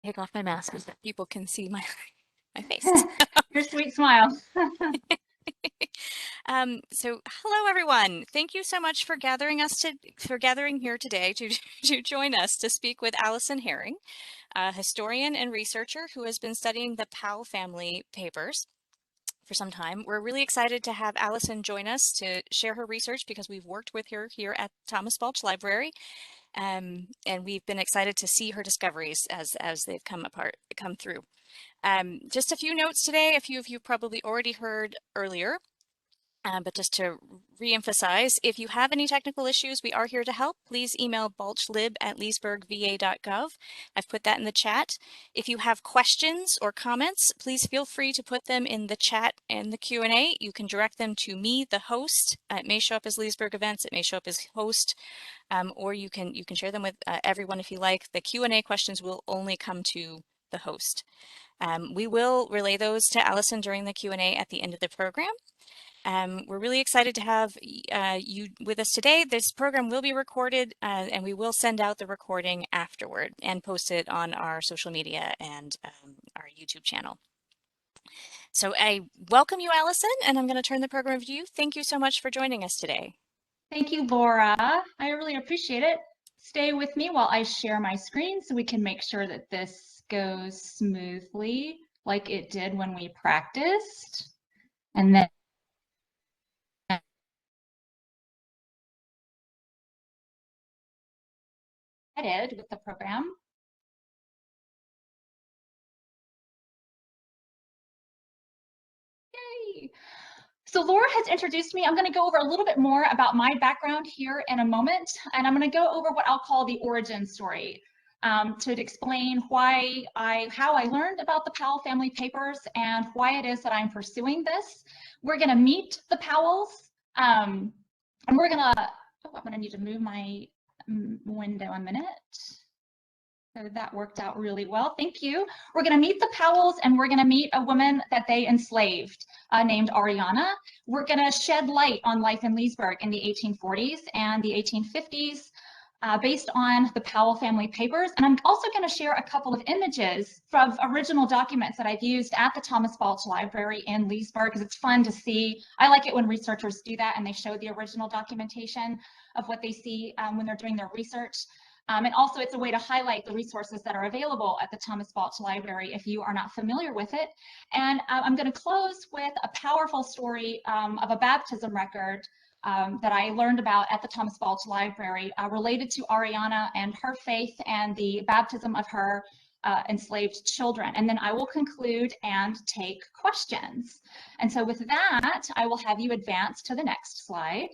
take off my mask so that people can see my face. Your sweet smile. So hello everyone. Thank you so much for gathering here today to join us to speak with Alison Herring, a historian and researcher who has been studying the Powell Family Papers for some time. We're really excited to have Alison join us to share her research because we've worked with her here at Thomas Balch Library. And we've been excited to see her discoveries as they've come through. Just a few notes today, a few of you probably already heard earlier, but just to re-emphasize, if you have any technical issues, we are here to help. Please email balchlib@leesburgva.gov. I've put that in the chat. If you have questions or comments, please feel free to put them in the chat and the Q&A. You can direct them to me, the host. It may show up as Leesburg Events, it may show up as host, or you can share them with everyone if you like. The Q&A questions will only come to the host. We will relay those to Alison during the Q&A at the end of the program. We're really excited to have you with us today. This program will be recorded and we will send out the recording afterward and post it on our social media and our YouTube channel. So I welcome you, Alison, and I'm going to turn the program over to you. Thank you so much for joining us today. Thank you, Laura. I really appreciate it. Stay with me while I share my screen so we can make sure that this goes smoothly like it did when we practiced. And then with the program. Yay! So Laura has introduced me. I'm going to go over a little bit more about my background here in a moment, and I'm going to go over what I'll call the origin story to explain how I learned about the Powell Family Papers and why it is that I'm pursuing this. We're going to meet the Powells, and we're going to, I'm going to need to move my window a minute. So that worked out really well. Thank you. We're going to meet the Powells and we're going to meet a woman that they enslaved named Ariana. We're going to shed light on life in Leesburg in the 1840s and the 1850s based on the Powell Family Papers. And I'm also going to share a couple of images from original documents that I've used at the Thomas Balch Library in Leesburg because it's fun to see. I like it when researchers do that and they show the original documentation of what they see when they're doing their research. And also it's a way to highlight the resources that are available at the Thomas Balch Library if you are not familiar with it. And I'm going to close with a powerful story of a baptism record that I learned about at the Thomas Balch Library related to Ariana and her faith and the baptism of her enslaved children. And then I will conclude and take questions. And so with that, I will have you advance to the next slide.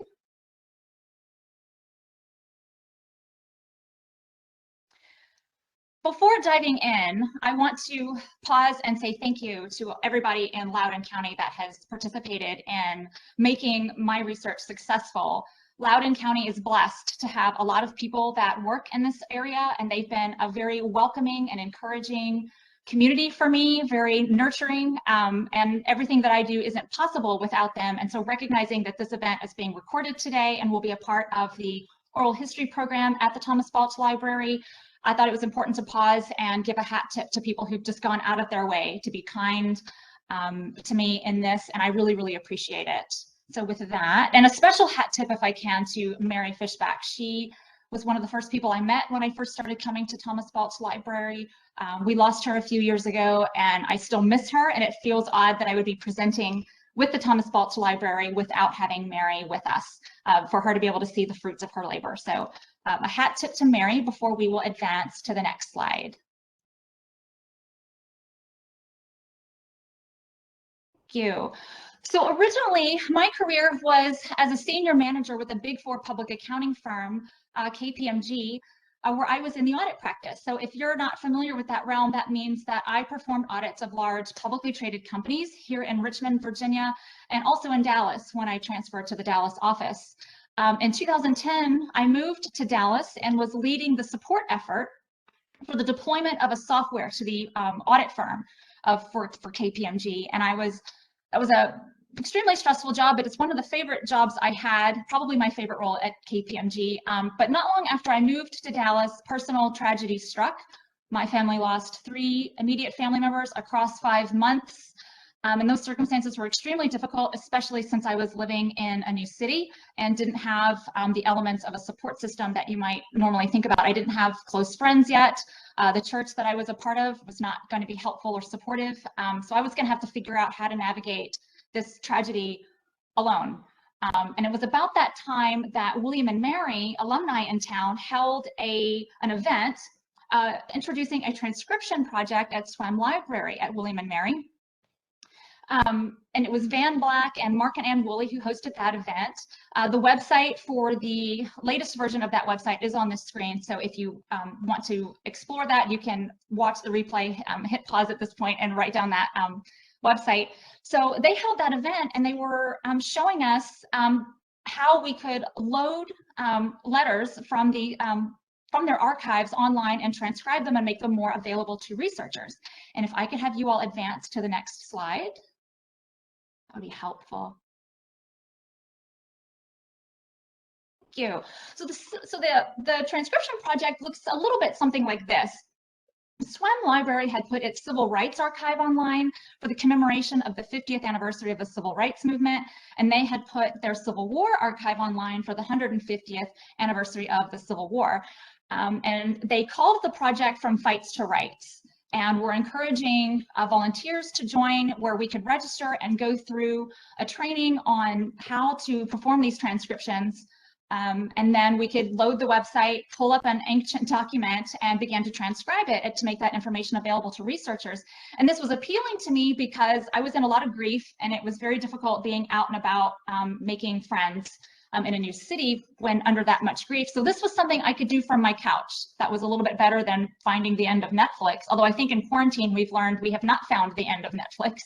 Before diving in, I want to pause and say thank you to everybody in Loudoun County that has participated in making my research successful. Loudoun County is blessed to have a lot of people that work in this area, and they've been a very welcoming and encouraging community for me, very nurturing, and everything that I do isn't possible without them. And so recognizing that this event is being recorded today and will be a part of the oral history program at the Thomas Balch Library, I thought it was important to pause and give a hat tip to people who've just gone out of their way to be kind to me in this, and I really, really appreciate it. So with that, and a special hat tip if I can to Mary Fishback. She was one of the first people I met when I first started coming to Thomas Balch Library. We lost her a few years ago and I still miss her, and it feels odd that I would be presenting with the Thomas Balch Library without having Mary with us for her to be able to see the fruits of her labor. So a hat tip to Mary before we will advance to the next slide. Thank you. So originally, my career was as a senior manager with a Big Four public accounting firm, KPMG, where I was in the audit practice. So if you're not familiar with that realm, that means that I performed audits of large publicly traded companies here in Richmond, Virginia, and also in Dallas when I transferred to the Dallas office. In 2010, I moved to Dallas and was leading the support effort for the deployment of a software to the audit firm for KPMG. And that was a extremely stressful job, but it's one of the favorite jobs I had, probably my favorite role at KPMG. But not long after I moved to Dallas, personal tragedy struck My family lost 3 immediate family members across 5 months. And those circumstances were extremely difficult, especially since I was living in a new city and didn't have the elements of a support system that you might normally think about. I didn't have close friends yet. The church that I was a part of was not going to be helpful or supportive. So I was going to have to figure out how to navigate this tragedy alone. And it was about that time that William and Mary, alumni in town, held an event introducing a transcription project at Swem Library at William and Mary. And it was Van Black and Mark and Ann Woolley who hosted that event. The website for the latest version of that website is on the screen. So if you want to explore that, you can watch the replay, hit pause at this point and write down that website. So they held that event and they were showing us how we could load letters from their archives online and transcribe them and make them more available to researchers. And if I could have you all advance to the next slide, that would be helpful. Thank you. So the transcription project looks a little bit something like this. Swem Library had put its Civil Rights Archive online for the commemoration of the 50th anniversary of the Civil Rights Movement, and they had put their Civil War Archive online for the 150th anniversary of the Civil War. And they called the project From Fights to Rights. And we're encouraging volunteers to join, where we could register and go through a training on how to perform these transcriptions. And then we could load the website, pull up an ancient document, and begin to transcribe it to make that information available to researchers. And this was appealing to me because I was in a lot of grief, and it was very difficult being out and about making friends in a new city when under that much grief. So this was something I could do from my couch. That was a little bit better than finding the end of Netflix. Although I think in quarantine, we've learned we have not found the end of Netflix.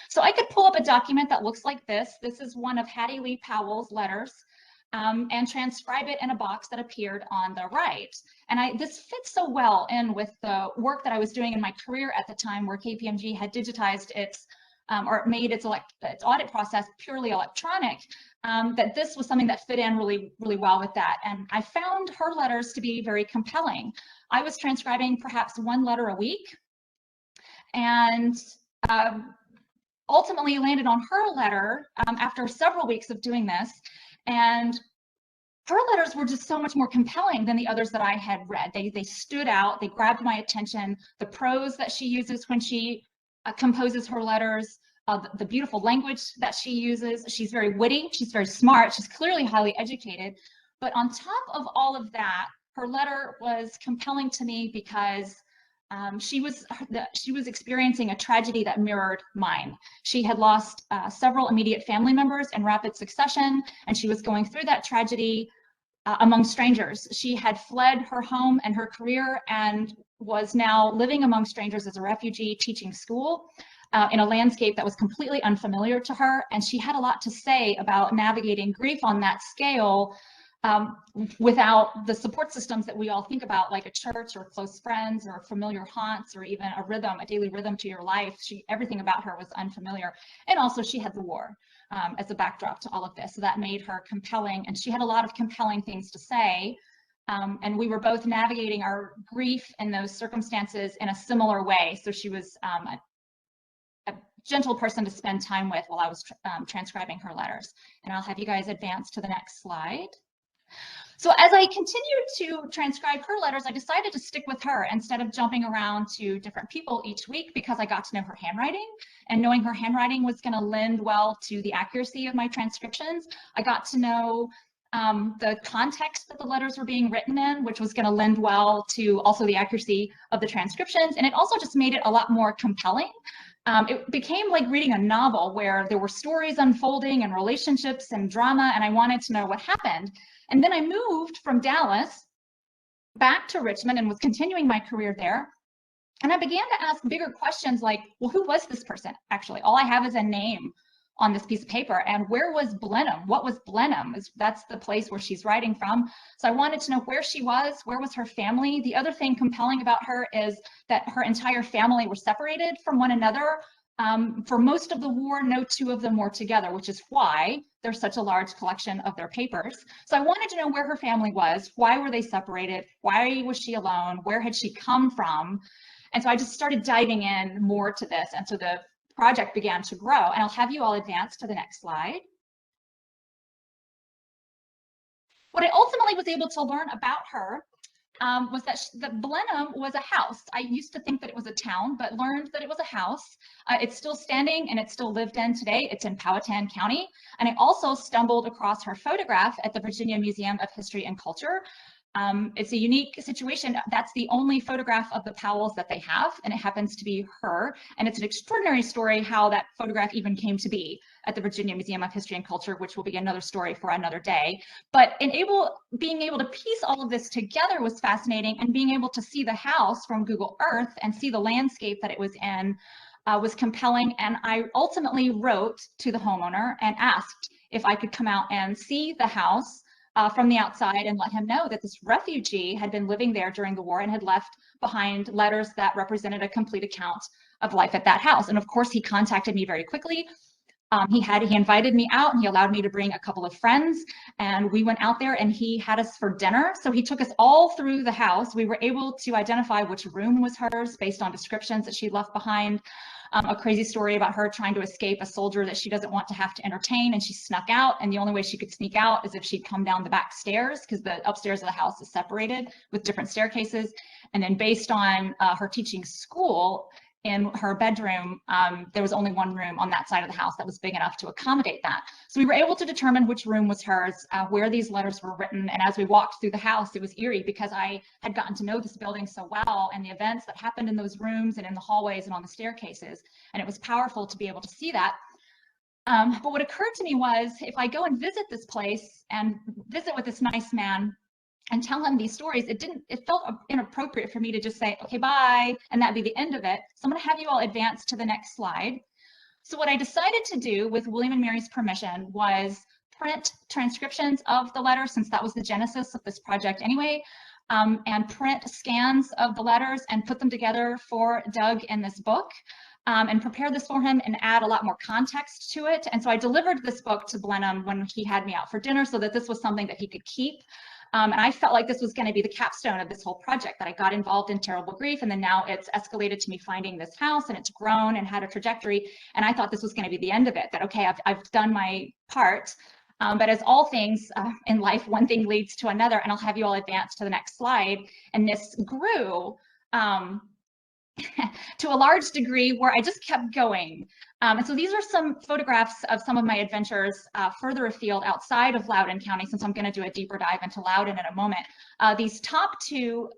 So I could pull up a document that looks like this. This is one of Hattie Lee Powell's letters, and transcribe it in a box that appeared on the right. And this fits so well in with the work that I was doing in my career at the time, where KPMG had digitized its or made its audit process purely electronic, that this was something that fit in really, really well with that. And I found her letters to be very compelling. I was transcribing perhaps 1 letter a week, and ultimately landed on her letter after several weeks of doing this. And her letters were just so much more compelling than the others that I had read. They stood out, they grabbed my attention. The prose that she uses when she composes her letters, the beautiful language that she uses. She's very witty, she's very smart, she's clearly highly educated. But on top of all of that, her letter was compelling to me because she was experiencing a tragedy that mirrored mine. She had lost several immediate family members in rapid succession, and she was going through that tragedy among strangers. She had fled her home and her career and was now living among strangers as a refugee, teaching school in a landscape that was completely unfamiliar to her. And she had a lot to say about navigating grief on that scale without the support systems that we all think about, like a church or close friends or familiar haunts or even a rhythm, a daily rhythm to your life. Everything about her was unfamiliar. And also she had the war as a backdrop to all of this. So that made her compelling, and she had a lot of compelling things to say. And we were both navigating our grief in those circumstances in a similar way. So she was a gentle person to spend time with while I was transcribing her letters. And I'll have you guys advance to the next slide. So as I continued to transcribe her letters, I decided to stick with her instead of jumping around to different people each week, because I got to know her handwriting, and knowing her handwriting was going to lend well to the accuracy of my transcriptions. I got to know the context that the letters were being written in, which was going to lend well to also the accuracy of the transcriptions. And it also just made it a lot more compelling. It became like reading a novel where there were stories unfolding and relationships and drama, and I wanted to know what happened. And then I moved from Dallas back to Richmond and was continuing my career there. And I began to ask bigger questions like, well, who was this person? Actually, all I have is a name on this piece of paper. And where was Blenheim? What was Blenheim? That's the place where she's writing from. So I wanted to know where she was, where was her family. The other thing compelling about her is that her entire family were separated from one another For most of the war, no two of them were together, which is why there's such a large collection of their papers. So I wanted to know where her family was, why were they separated, why was she alone, where had she come from? And so I just started diving in more to this. And so the project began to grow. And I'll have you all advance to the next slide. What I ultimately was able to learn about her was that Blenheim was a house. I used to think that it was a town, but learned that it was a house. It's still standing and it's still lived in today. It's in Powhatan County. And I also stumbled across her photograph at the Virginia Museum of History and Culture. It's a unique situation. That's the only photograph of the Powells that they have, and it happens to be her. And it's an extraordinary story how that photograph even came to be at the Virginia Museum of History and Culture, which will be another story for another day. But being able to piece all of this together was fascinating, and being able to see the house from Google Earth and see the landscape that it was in was compelling. And I ultimately wrote to the homeowner and asked if I could come out and see the house from the outside and let him know that this refugee had been living there during the war and had left behind letters that represented a complete account of life at that house. And of course, he contacted me very quickly. He invited me out and he allowed me to bring a couple of friends, and we went out there and he had us for dinner. So he took us all through the house. We were able to identify which room was hers based on descriptions that she left behind. A crazy story about her trying to escape a soldier that she doesn't want to have to entertain, and she snuck out, and the only way she could sneak out is if she'd come down the back stairs, because the upstairs of the house is separated with different staircases. And then based on her teaching school, in her bedroom, there was only one room on that side of the house that was big enough to accommodate that. So we were able to determine which room was hers, where these letters were written. And as we walked through the house, it was eerie because I had gotten to know this building so well and the events that happened in those rooms and in the hallways and on the staircases. And it was powerful to be able to see that. But what occurred to me was, if I go and visit this place and visit with this nice man and tell him these stories, it felt inappropriate for me to just say, okay, bye, and that'd be the end of it. So I'm going to have you all advance to the next slide. So what I decided to do, with William and Mary's permission, was print transcriptions of the letters, since that was the genesis of this project anyway, and print scans of the letters and put them together for Doug in this book. And prepare this for him and add a lot more context to it. And so I delivered this book to Blenheim when he had me out for dinner, so that this was something that he could keep. And I felt like this was going to be the capstone of this whole project, that I got involved in terrible grief, and then now it's escalated to me finding this house, and it's grown and had a trajectory. And I thought this was going to be the end of it, that, okay, I've done my part. But as all things in life, one thing leads to another, and I'll have you all advance to the next slide. And this grew to a large degree, where I just kept going. And so these are some photographs of some of my adventures further afield outside of Loudoun County, since I'm going to do a deeper dive into Loudoun in a moment. These top two,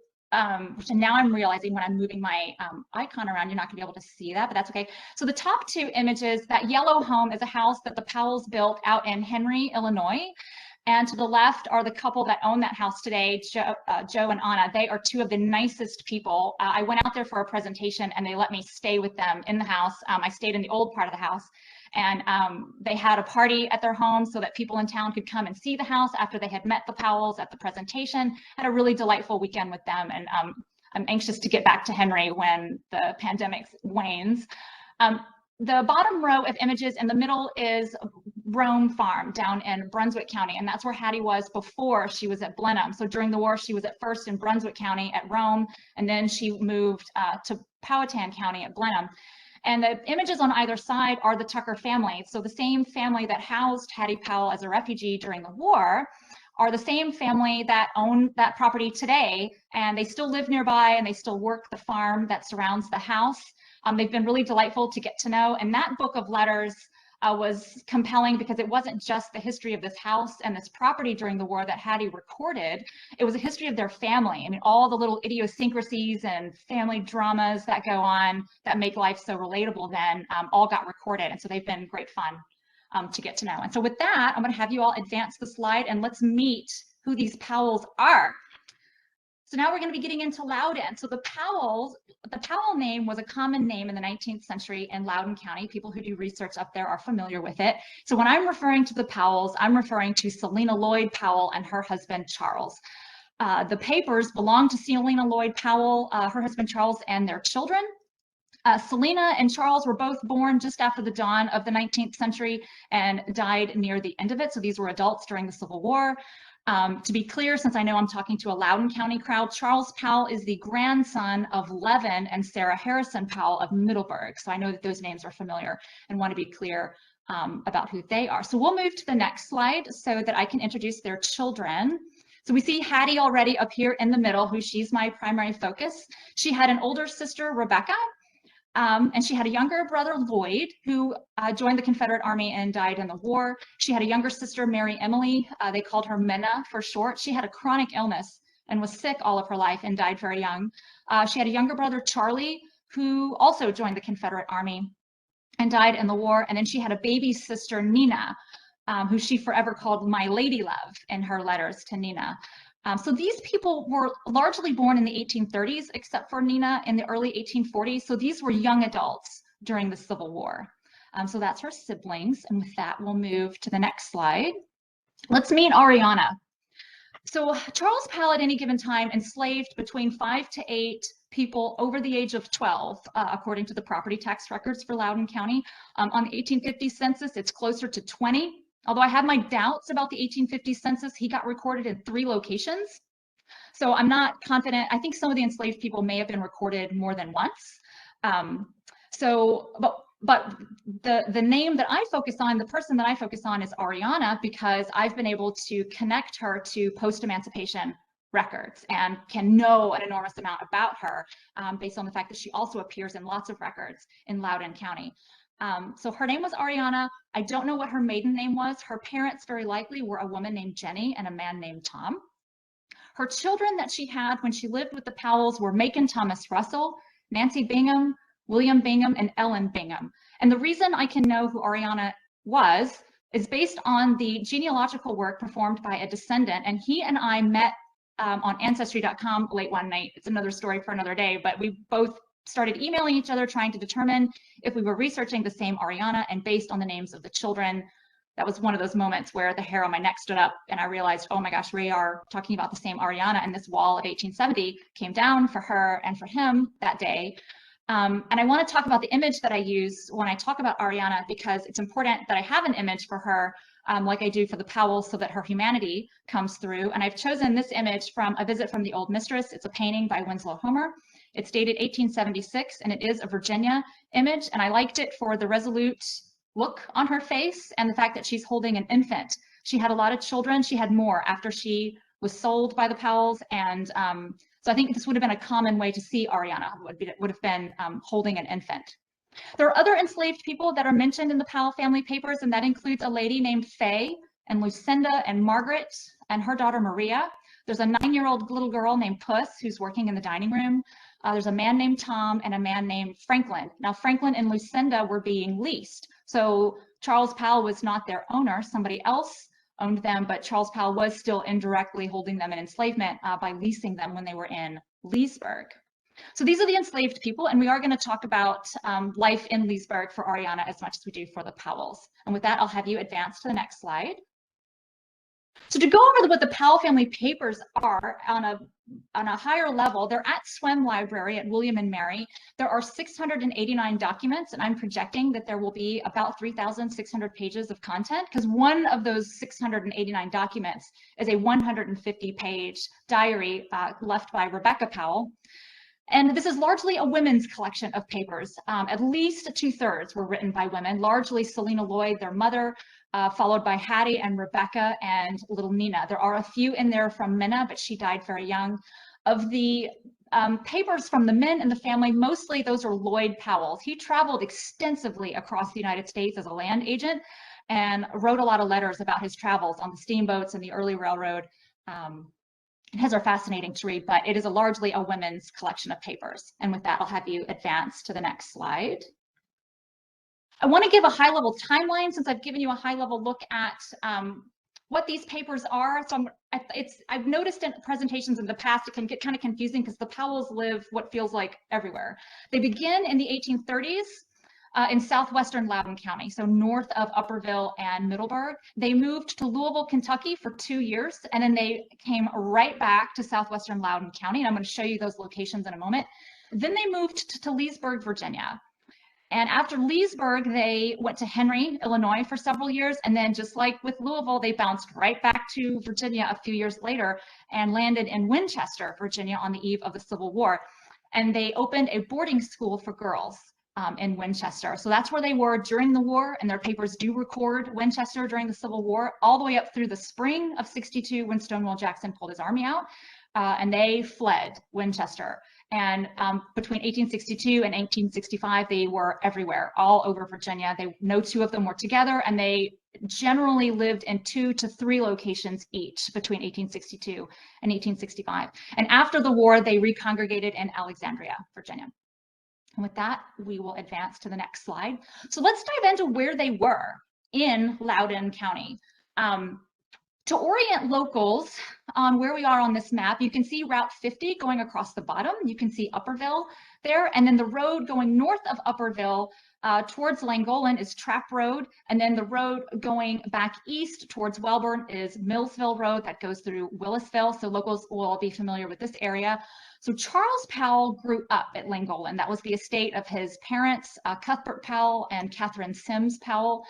which now I'm realizing when I'm moving my icon around, you're not going to be able to see that, but that's okay. So the top two images, that yellow home is a house that the Powells built out in Henry, Illinois. And to the left are the couple that own that house today, Joe and Anna. They are two of the nicest people. I went out there for a presentation and they let me stay with them in the house. I stayed in the old part of the house, and they had a party at their home so that people in town could come and see the house after they had met the Powells at the presentation. Had a really delightful weekend with them, and I'm anxious to get back to Henry when the pandemic wanes. The bottom row of images in the middle is Welbourne Farm down in Brunswick County, and that's where Hattie was before she was at Blenheim. So during the war, she was at first in Brunswick County at Rome, and then she moved to Powhatan County at Blenheim. And the images on either side are the Tucker family. So the same family that housed Hattie Powell as a refugee during the war are the same family that own that property today, and they still live nearby and they still work the farm that surrounds the house. They've been really delightful to get to know, and that book of letters was compelling because it wasn't just the history of this house and this property during the war that Hattie recorded. It was a history of their family. I mean, all the little idiosyncrasies and family dramas that go on that make life so relatable then all got recorded, and so they've been great fun to get to know. And so with that, I'm going to have you all advance the slide and let's meet who these Powells are. So now we're going to be getting into Loudoun. So the Powell name was a common name in the 19th century in Loudoun County. People who do research up there are familiar with it. So when I'm referring to the Powells, I'm referring to Selina Lloyd Powell and her husband, Charles. The papers belong to Selina Lloyd Powell, her husband, Charles, and their children. Selina and Charles were both born just after the dawn of the 19th century and died near the end of it. So these were adults during the Civil War. To be clear, since I know I'm talking to a Loudoun County crowd, Charles Powell is the grandson of Levin and Sarah Harrison Powell of Middleburg. So I know that those names are familiar and want to be clear about who they are. So we'll move to the next slide so that I can introduce their children. So we see Hattie already up here in the middle, who she's my primary focus. She had an older sister, Rebecca, and she had a younger brother, Lloyd, who joined the Confederate Army and died in the war. She had a younger sister, Mary Emily. They called her Minna for short. She had a chronic illness and was sick all of her life and died very young. She had a younger brother, Charlie, who also joined the Confederate Army and died in the war. And then she had a baby sister, Nina, who she forever called my lady love in her letters to Nina. So these people were largely born in the 1830s, except for Nina in the early 1840s. So these were young adults during the Civil War. So that's her siblings. And with that, we'll move to the next slide. Let's meet Ariana. So Charles Powell at any given time enslaved between 5 to 8 people over the age of 12, according to the property tax records for Loudoun County. On the 1850 census, it's closer to 20. Although I have my doubts about the 1850 census, he got recorded in 3 locations. So I'm not confident. I think some of the enslaved people may have been recorded more than once. But the name that I focus on, the person that I focus on is Ariana, because I've been able to connect her to post-emancipation records and can know an enormous amount about her based on the fact that she also appears in lots of records in Loudoun County. So her name was Ariana. I don't know what her maiden name was. Her parents very likely were a woman named Jenny and a man named Tom. Her children that she had when she lived with the Powells were Macon Thomas Russell, Nancy Bingham, William Bingham, and Ellen Bingham. And the reason I can know who Ariana was is based on the genealogical work performed by a descendant. And he and I met on Ancestry.com late one night. It's another story for another day, but we both started emailing each other trying to determine if we were researching the same Ariana, and based on the names of the children, that was one of those moments where the hair on my neck stood up and I realized, oh my gosh, we are talking about the same Ariana, and this wall of 1870 came down for her and for him that day. And I want to talk about the image that I use when I talk about Ariana, because it's important that I have an image for her like I do for the Powells, so that her humanity comes through. And I've chosen this image from A Visit from the Old Mistress. It's a painting by Winslow Homer. It's dated 1876, and it is a Virginia image. And I liked it for the resolute look on her face and the fact that she's holding an infant. She had a lot of children. She had more after she was sold by the Powells. And so I think this would have been a common way to see Ariana, would have been holding an infant. There are other enslaved people that are mentioned in the Powell Family Papers, and that includes a lady named Faye and Lucinda and Margaret and her daughter Maria. There's a 9-year-old little girl named Puss who's working in the dining room. There's a man named Tom and a man named Franklin. Now, Franklin and Lucinda were being leased. So Charles Powell was not their owner. Somebody else owned them, but Charles Powell was still indirectly holding them in enslavement by leasing them when they were in Leesburg. So these are the enslaved people, and we are going to talk about life in Leesburg for Ariana as much as we do for the Powells. And with that, I'll have you advance to the next slide. So to go over what the Powell Family Papers are on a higher level, they're at Swem Library at William and Mary. There are 689 documents, and I'm projecting that there will be about 3,600 pages of content, because one of those 689 documents is a 150-page diary left by Rebecca Powell. And this is largely a women's collection of papers. At least 2/3 were written by women, largely Selina Lloyd, their mother, followed by Hattie and Rebecca and little Nina. There are a few in there from Minna, but she died very young. Of the papers from the men in the family, mostly those are Lloyd Powell's. He traveled extensively across the United States as a land agent and wrote a lot of letters about his travels on the steamboats and the early railroad. His are fascinating to read, but it is largely a women's collection of papers. And with that, I'll have you advance to the next slide. I want to give a high-level timeline, since I've given you a high-level look at what these papers are. So I've noticed in presentations in the past, it can get kind of confusing because the Powells live what feels like everywhere. They begin in the 1830s. In southwestern Loudoun County, so north of Upperville and Middleburg. They moved to Louisville, Kentucky for 2 years, and then they came right back to southwestern Loudoun County, and I'm going to show you those locations in a moment. Then they moved to Leesburg, Virginia. And after Leesburg, they went to Henry, Illinois for several years. And then just like with Louisville, they bounced right back to Virginia a few years later and landed in Winchester, Virginia on the eve of the Civil War. And they opened a boarding school for girls in Winchester. So that's where they were during the war, and their papers do record Winchester during the Civil War, all the way up through the spring of '62 when Stonewall Jackson pulled his army out, and they fled Winchester. And between 1862 and 1865, they were everywhere, all over Virginia. No two of them were together, and they generally lived in 2 to 3 locations each between 1862 and 1865. And after the war, they recongregated in Alexandria, Virginia. And with that, we will advance to the next slide. So let's dive into where they were in Loudoun County. To orient locals on where we are on this map, you can see Route 50 going across the bottom. You can see Upperville there, and then the road going north of Upperville towards Langolan is Trap Road, and then the road going back east towards Welbourne is Millsville Road that goes through Willisville, so locals will all be familiar with this area. So Charles Powell grew up at Langolan. That was the estate of his parents, Cuthbert Powell and Catherine Sims Powell.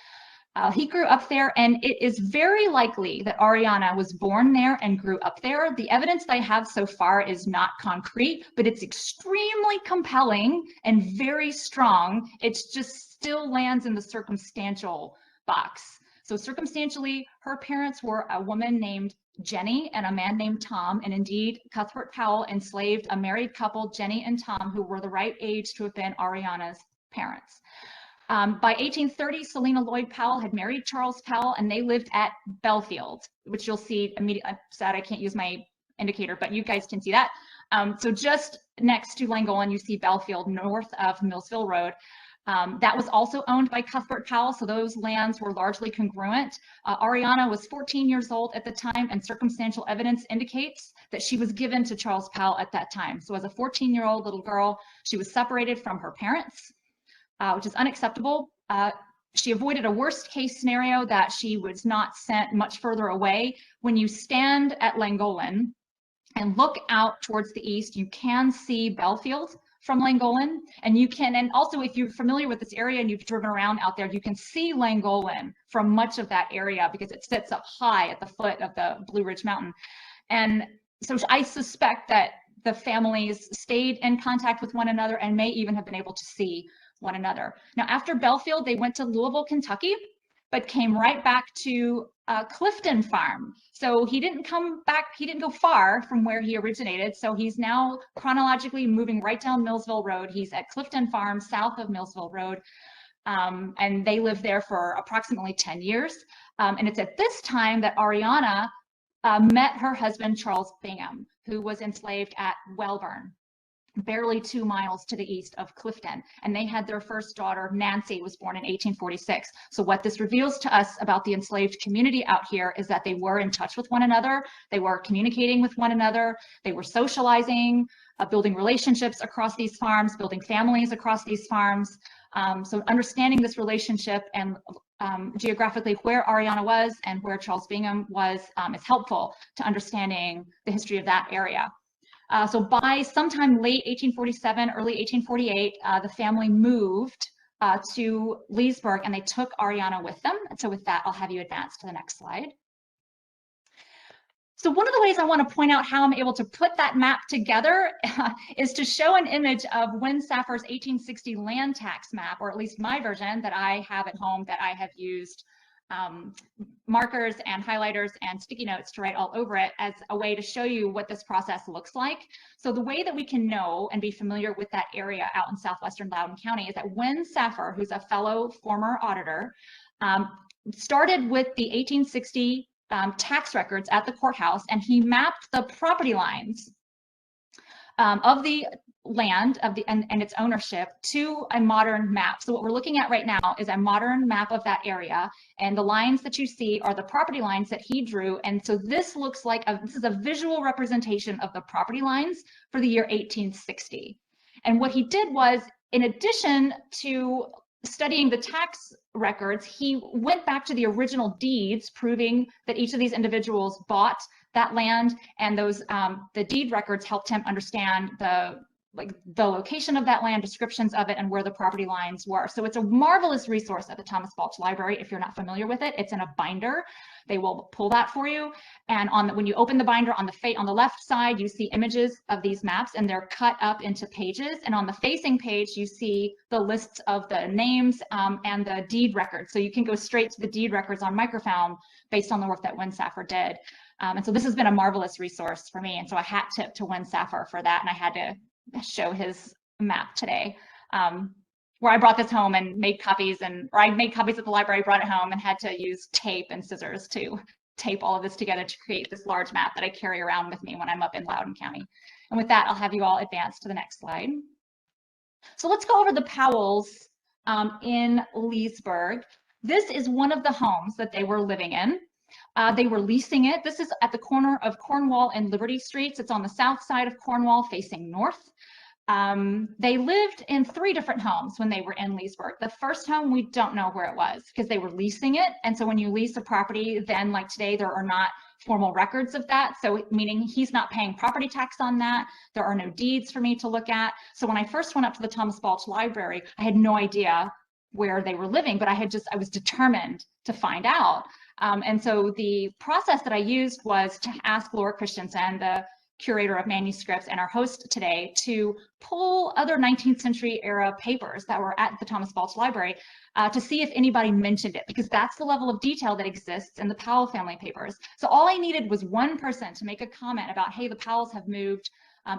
He grew up there, and it is very likely that Ariana was born there and grew up there. The evidence that I have so far is not concrete, but it's extremely compelling and very strong. It just still lands in the circumstantial box. So circumstantially, her parents were a woman named Jenny and a man named Tom, and indeed Cuthbert Powell enslaved a married couple, Jenny and Tom, who were the right age to have been Ariana's parents. By 1830, Selina Lloyd Powell had married Charles Powell, and they lived at Belfield, which you'll see immediately. I'm sad I can't use my indicator, but you guys can see that. So just next to Langolan, you see Belfield, north of Millsville Road. That was also owned by Cuthbert Powell, so those lands were largely congruent. Ariana was 14 years old at the time, and circumstantial evidence indicates that she was given to Charles Powell at that time. So as a 14-year-old little girl, she was separated from her parents, which is unacceptable. She avoided a worst case scenario that she was not sent much further away. When you stand at Langolan and look out towards the east, you can see Belfield from Langolan, and you can, and also if you're familiar with this area and you've driven around out there, you can see Langolan from much of that area because it sits up high at the foot of the Blue Ridge Mountain. And so I suspect that the families stayed in contact with one another and may even have been able to see one another. Now, after Belfield, they went to Louisville, Kentucky, but came right back to Clifton Farm. So he didn't come back, he didn't go far from where he originated. So he's now chronologically moving right down Millsville Road. He's at Clifton Farm, south of Millsville Road. And they lived there for approximately 10 years. And it's at this time that Ariana met her husband, Charles Bingham, who was enslaved at Welbourne, barely 2 miles to the east of Clifton. And they had their first daughter, Nancy, was born in 1846. So what this reveals to us about the enslaved community out here is that they were in touch with one another. They were communicating with one another. They were socializing, building relationships across these farms, building families across these farms. So understanding this relationship and geographically where Ariana was and where Charles Bingham was is helpful to understanding the history of that area. So by sometime late 1847, early 1848, the family moved to Leesburg, and they took Ariana with them. And so with that, I'll have you advance to the next slide. So one of the ways I want to point out how I'm able to put that map together is to show an image of Win Saffer's 1860 land tax map, or at least my version that I have at home that I have used markers and highlighters and sticky notes to write all over it as a way to show you what this process looks like. So the way that we can know and be familiar with that area out in southwestern Loudoun County is that Win Saffer, who's a fellow former auditor, started with the 1860 tax records at the courthouse, and he mapped the property lines of the land of the and its ownership to a modern map. So what we're looking at right now is a modern map of that area, and the lines that you see are the property lines that he drew. And so this looks like this is a visual representation of the property lines for the year 1860. And what he did was, in addition to studying the tax records, he went back to the original deeds proving that each of these individuals bought that land, and those the deed records helped him understand the like the location of that land, descriptions of it, and where the property lines were. So it's a marvelous resource at the Thomas Balch Library. If you're not familiar with it, it's in a binder. They will pull that for you. And when you open the binder, on the left side, you see images of these maps, and they're cut up into pages. And on the facing page, you see the lists of the names and the deed records. So you can go straight to the deed records on microfilm based on the work that Win Saffer did. And so this has been a marvelous resource for me. And so I hat tip to Win Saffer for that. And I had to show his map today, where I brought this home and made copies, or I made copies at the library, brought it home, and had to use tape and scissors to tape all of this together to create this large map that I carry around with me when I'm up in Loudoun County. And with that, I'll have you all advance to the next slide. So let's go over the Powells in Leesburg. This is one of the homes that they were living in. They were leasing it. This is at the corner of Cornwall and Liberty Streets. It's on the south side of Cornwall facing north. They lived in 3 different homes when they were in Leesburg. The first home, we don't know where it was because they were leasing it. And so when you lease a property, then like today, there are not formal records of that. So meaning he's not paying property tax on that. There are no deeds for me to look at. So when I first went up to the Thomas Balch Library, I had no idea where they were living, but I was determined to find out. And so the process that I used was to ask Laura Christensen, the curator of manuscripts and our host today, to pull other 19th century era papers that were at the Thomas Balch Library to see if anybody mentioned it, because that's the level of detail that exists in the Powell Family Papers. So all I needed was one person to make a comment about, hey, the Powells have moved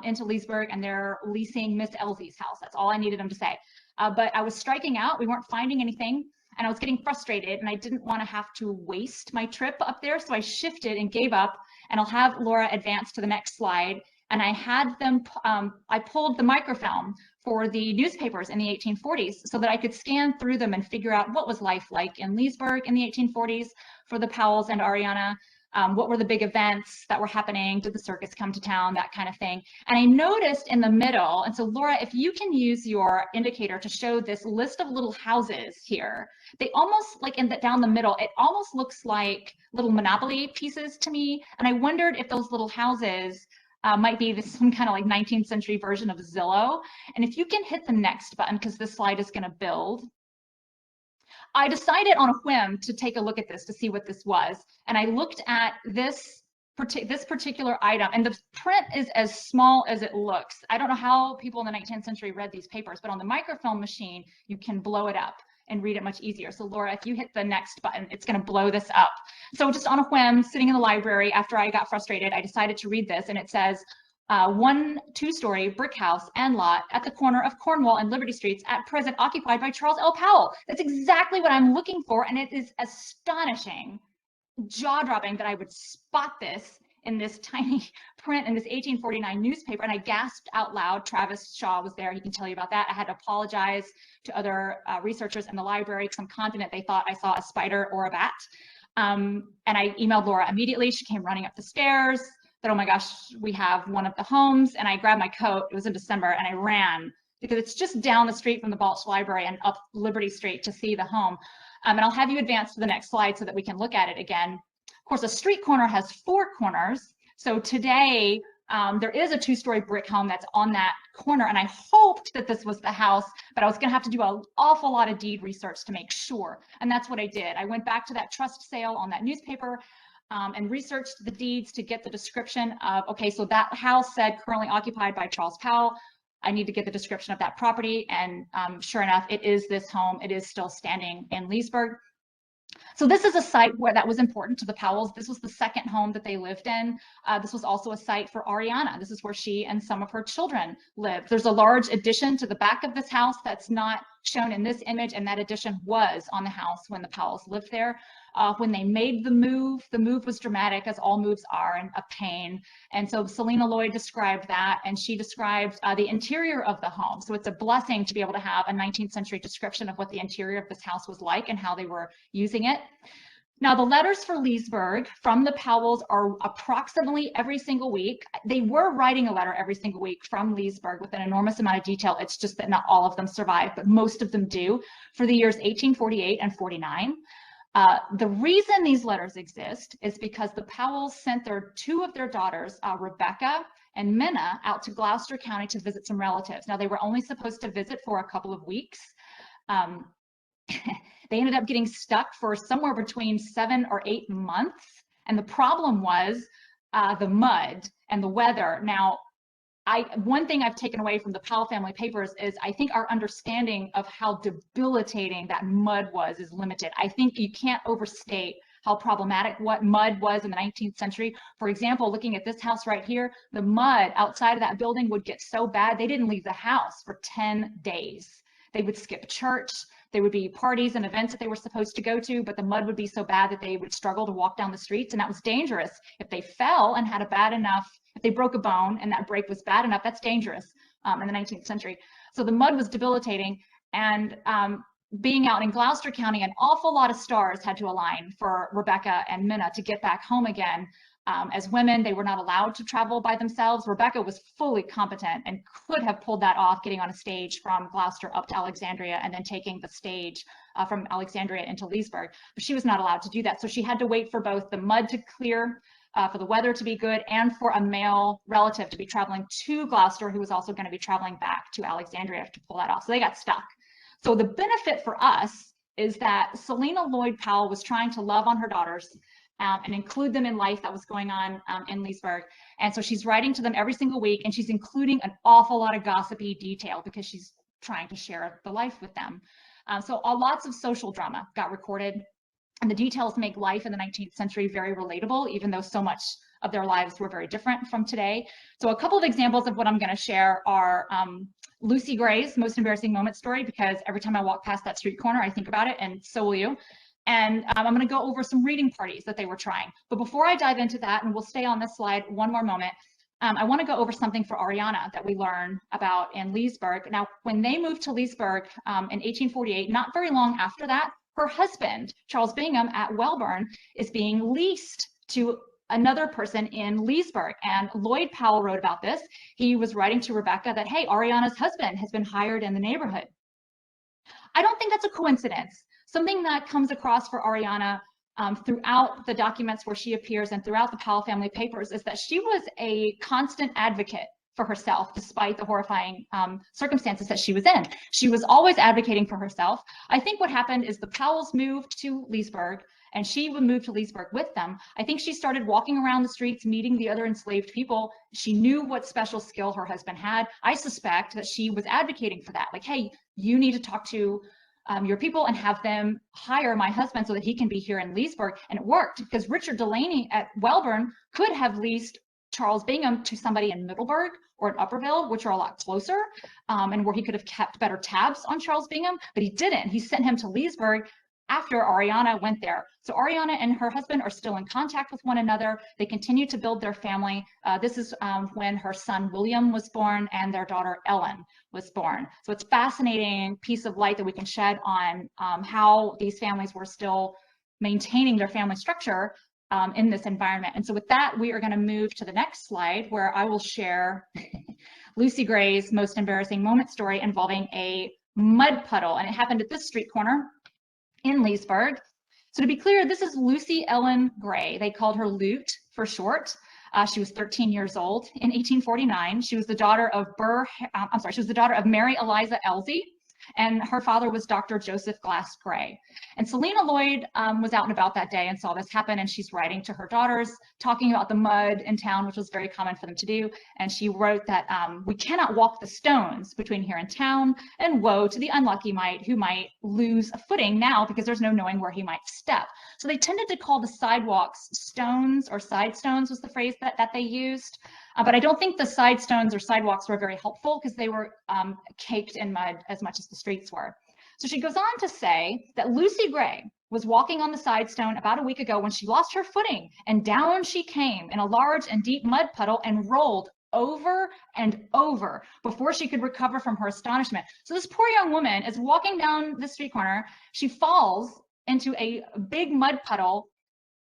into Leesburg and they're leasing Miss Elsie's house. That's all I needed them to say. But I was striking out, we weren't finding anything, and I was getting frustrated, and I didn't want to have to waste my trip up there, so I shifted and gave up. And I'll have Laura advance to the next slide. And I had them, I pulled the microfilm for the newspapers in the 1840s so that I could scan through them and figure out what was life like in Leesburg in the 1840s for the Powells and Ariana. What were the big events that were happening? Did the circus come to town? That kind of thing. And I noticed in the middle, and so Laura, if you can use your indicator to show this list of little houses here, they almost like down the middle, it almost looks like little Monopoly pieces to me. And I wondered if those little houses might be some kind of like 19th century version of Zillow. And if you can hit the next button, because this slide is going to build. I decided on a whim to take a look at this to see what this was. And I looked at this particular item, and the print is as small as it looks. I don't know how people in the 19th century read these papers, but on the microfilm machine, you can blow it up and read it much easier. So Laura, if you hit the next button, it's going to blow this up. So just on a whim, sitting in the library after I got frustrated, I decided to read this, and it says, 1 2-story brick house and lot at the corner of Cornwall and Liberty Streets, at present occupied by Charles L. Powell. That's exactly what I'm looking for, and it is astonishing, jaw-dropping that I would spot this in this tiny print in this 1849 newspaper, and I gasped out loud. Travis Shaw was there, he can tell you about that. I had to apologize to other researchers in the library because I'm confident they thought I saw a spider or a bat. And I emailed Laura immediately. She came running up the stairs. Oh my gosh, we have one of the homes, and I grabbed my coat, it was in December, and I ran because it's just down the street from the Balch Library and up Liberty Street to see the home. And I'll have you advance to the next slide so that we can look at it again. Of course, a street corner has 4 corners. So today, there is a 2-story brick home that's on that corner, and I hoped that this was the house, but I was gonna have to do an awful lot of deed research to make sure. And that's what I did. I went back to that trust sale on that newspaper, and researched the deeds to get the description of, okay, so that house said currently occupied by Charles Powell. I need to get the description of that property, and sure enough, it is this home. It is still standing in Leesburg. So this is a site where that was important to the Powells. This was the second home that they lived in. This was also a site for Ariana. This is where she and some of her children lived. There's a large addition to the back of this house that's not shown in this image, and that addition was on the house when the Powells lived there. When they made the move was dramatic, as all moves are, and a pain. And so Selina Lloyd described that, and she described the interior of the home. So it's a blessing to be able to have a 19th century description of what the interior of this house was like and how they were using it. Now, the letters for Leesburg from the Powells are approximately every single week. They were writing a letter every single week from Leesburg with an enormous amount of detail. It's just that not all of them survive, but most of them do, for the years 1848 and 49. The reason these letters exist is because the Powells sent two of their daughters, Rebecca and Minna, out to Gloucester County to visit some relatives. Now, they were only supposed to visit for a couple of weeks. They ended up getting stuck for somewhere between 7 or 8 months. And the problem was the mud and the weather. Now, one thing I've taken away from the Powell Family Papers is I think our understanding of how debilitating that mud was is limited. I think you can't overstate how problematic what mud was in the 19th century. For example, looking at this house right here, the mud outside of that building would get so bad they didn't leave the house for 10 days. They would skip church. There would be parties and events that they were supposed to go to, but the mud would be so bad that they would struggle to walk down the streets, and that was dangerous. If they fell and had a bad enough, if they broke a bone and that break was bad enough, that's dangerous in the 19th century. So the mud was debilitating, and being out in Gloucester County, an awful lot of stars had to align for Rebecca and Minna to get back home again. As women, they were not allowed to travel by themselves. Rebecca was fully competent and could have pulled that off, getting on a stage from Gloucester up to Alexandria and then taking the stage from Alexandria into Leesburg. But she was not allowed to do that. So she had to wait for both the mud to clear, for the weather to be good, and for a male relative to be traveling to Gloucester, who was also going to be traveling back to Alexandria to pull that off. So they got stuck. So the benefit for us is that Selina Lloyd Powell was trying to love on her daughters and include them in life that was going on in Leesburg. And so she's writing to them every single week, and she's including an awful lot of gossipy detail because she's trying to share the life with them. So lots of social drama got recorded, and the details make life in the 19th century very relatable, even though so much of their lives were very different from today. So a couple of examples of what I'm going to share are Lucy Gray's most embarrassing moment story, because every time I walk past that street corner, I think about it, and so will you. And I'm going to go over some reading parties that they were trying. But before I dive into that, and we'll stay on this slide one more moment, I want to go over something for Ariana that we learn about in Leesburg. Now, when they moved to Leesburg in 1848, not very long after that, her husband, Charles Bingham at Welbourne, is being leased to another person in Leesburg. And Lloyd Powell wrote about this. He was writing to Rebecca that, hey, Ariana's husband has been hired in the neighborhood. I don't think that's a coincidence. Something that comes across for Ariana throughout the documents where she appears and throughout the Powell Family Papers is that she was a constant advocate for herself, despite the horrifying circumstances that she was in. She was always advocating for herself. I think what happened is the Powells moved to Leesburg, and she would move to Leesburg with them. I think she started walking around the streets, meeting the other enslaved people. She knew what special skill her husband had. I suspect that she was advocating for that. Like, hey, you need to talk to your people and have them hire my husband so that he can be here in Leesburg. And it worked, because Richard Delany at Welbourne could have leased Charles Bingham to somebody in Middleburg or in Upperville, which are a lot closer, and where he could have kept better tabs on Charles Bingham, but he didn't. He sent him to Leesburg after Ariana went there. So Ariana and her husband are still in contact with one another. They continue to build their family. This is when her son William was born and their daughter Ellen was born. So it's a fascinating piece of light that we can shed on how these families were still maintaining their family structure in this environment. And so with that, we are going to move to the next slide, where I will share Lucy Gray's most embarrassing moment story involving a mud puddle. And it happened at this street corner in Leesburg. So to be clear, this is Lucy Ellen Gray. They called her Lute for short. She was 13 years old in 1849. She was the daughter of she was the daughter of Mary Eliza Elsie, and her father was Dr. Joseph Glass Gray. And Selina Lloyd was out and about that day and saw this happen, and she's writing to her daughters, talking about the mud in town, which was very common for them to do. And she wrote that we cannot walk the stones between here and town, and woe to the unlucky who might lose a footing now, because there's no knowing where he might step. So they tended to call the sidewalks stones, or side stones was the phrase that they used. But I don't think the side stones or sidewalks were very helpful, because they were caked in mud as much as the streets were. So she goes on to say that Lucy Gray was walking on the side stone about a week ago when she lost her footing, and down she came in a large and deep mud puddle and rolled over and over before she could recover from her astonishment. So this poor young woman is walking down the street corner. She falls into a big mud puddle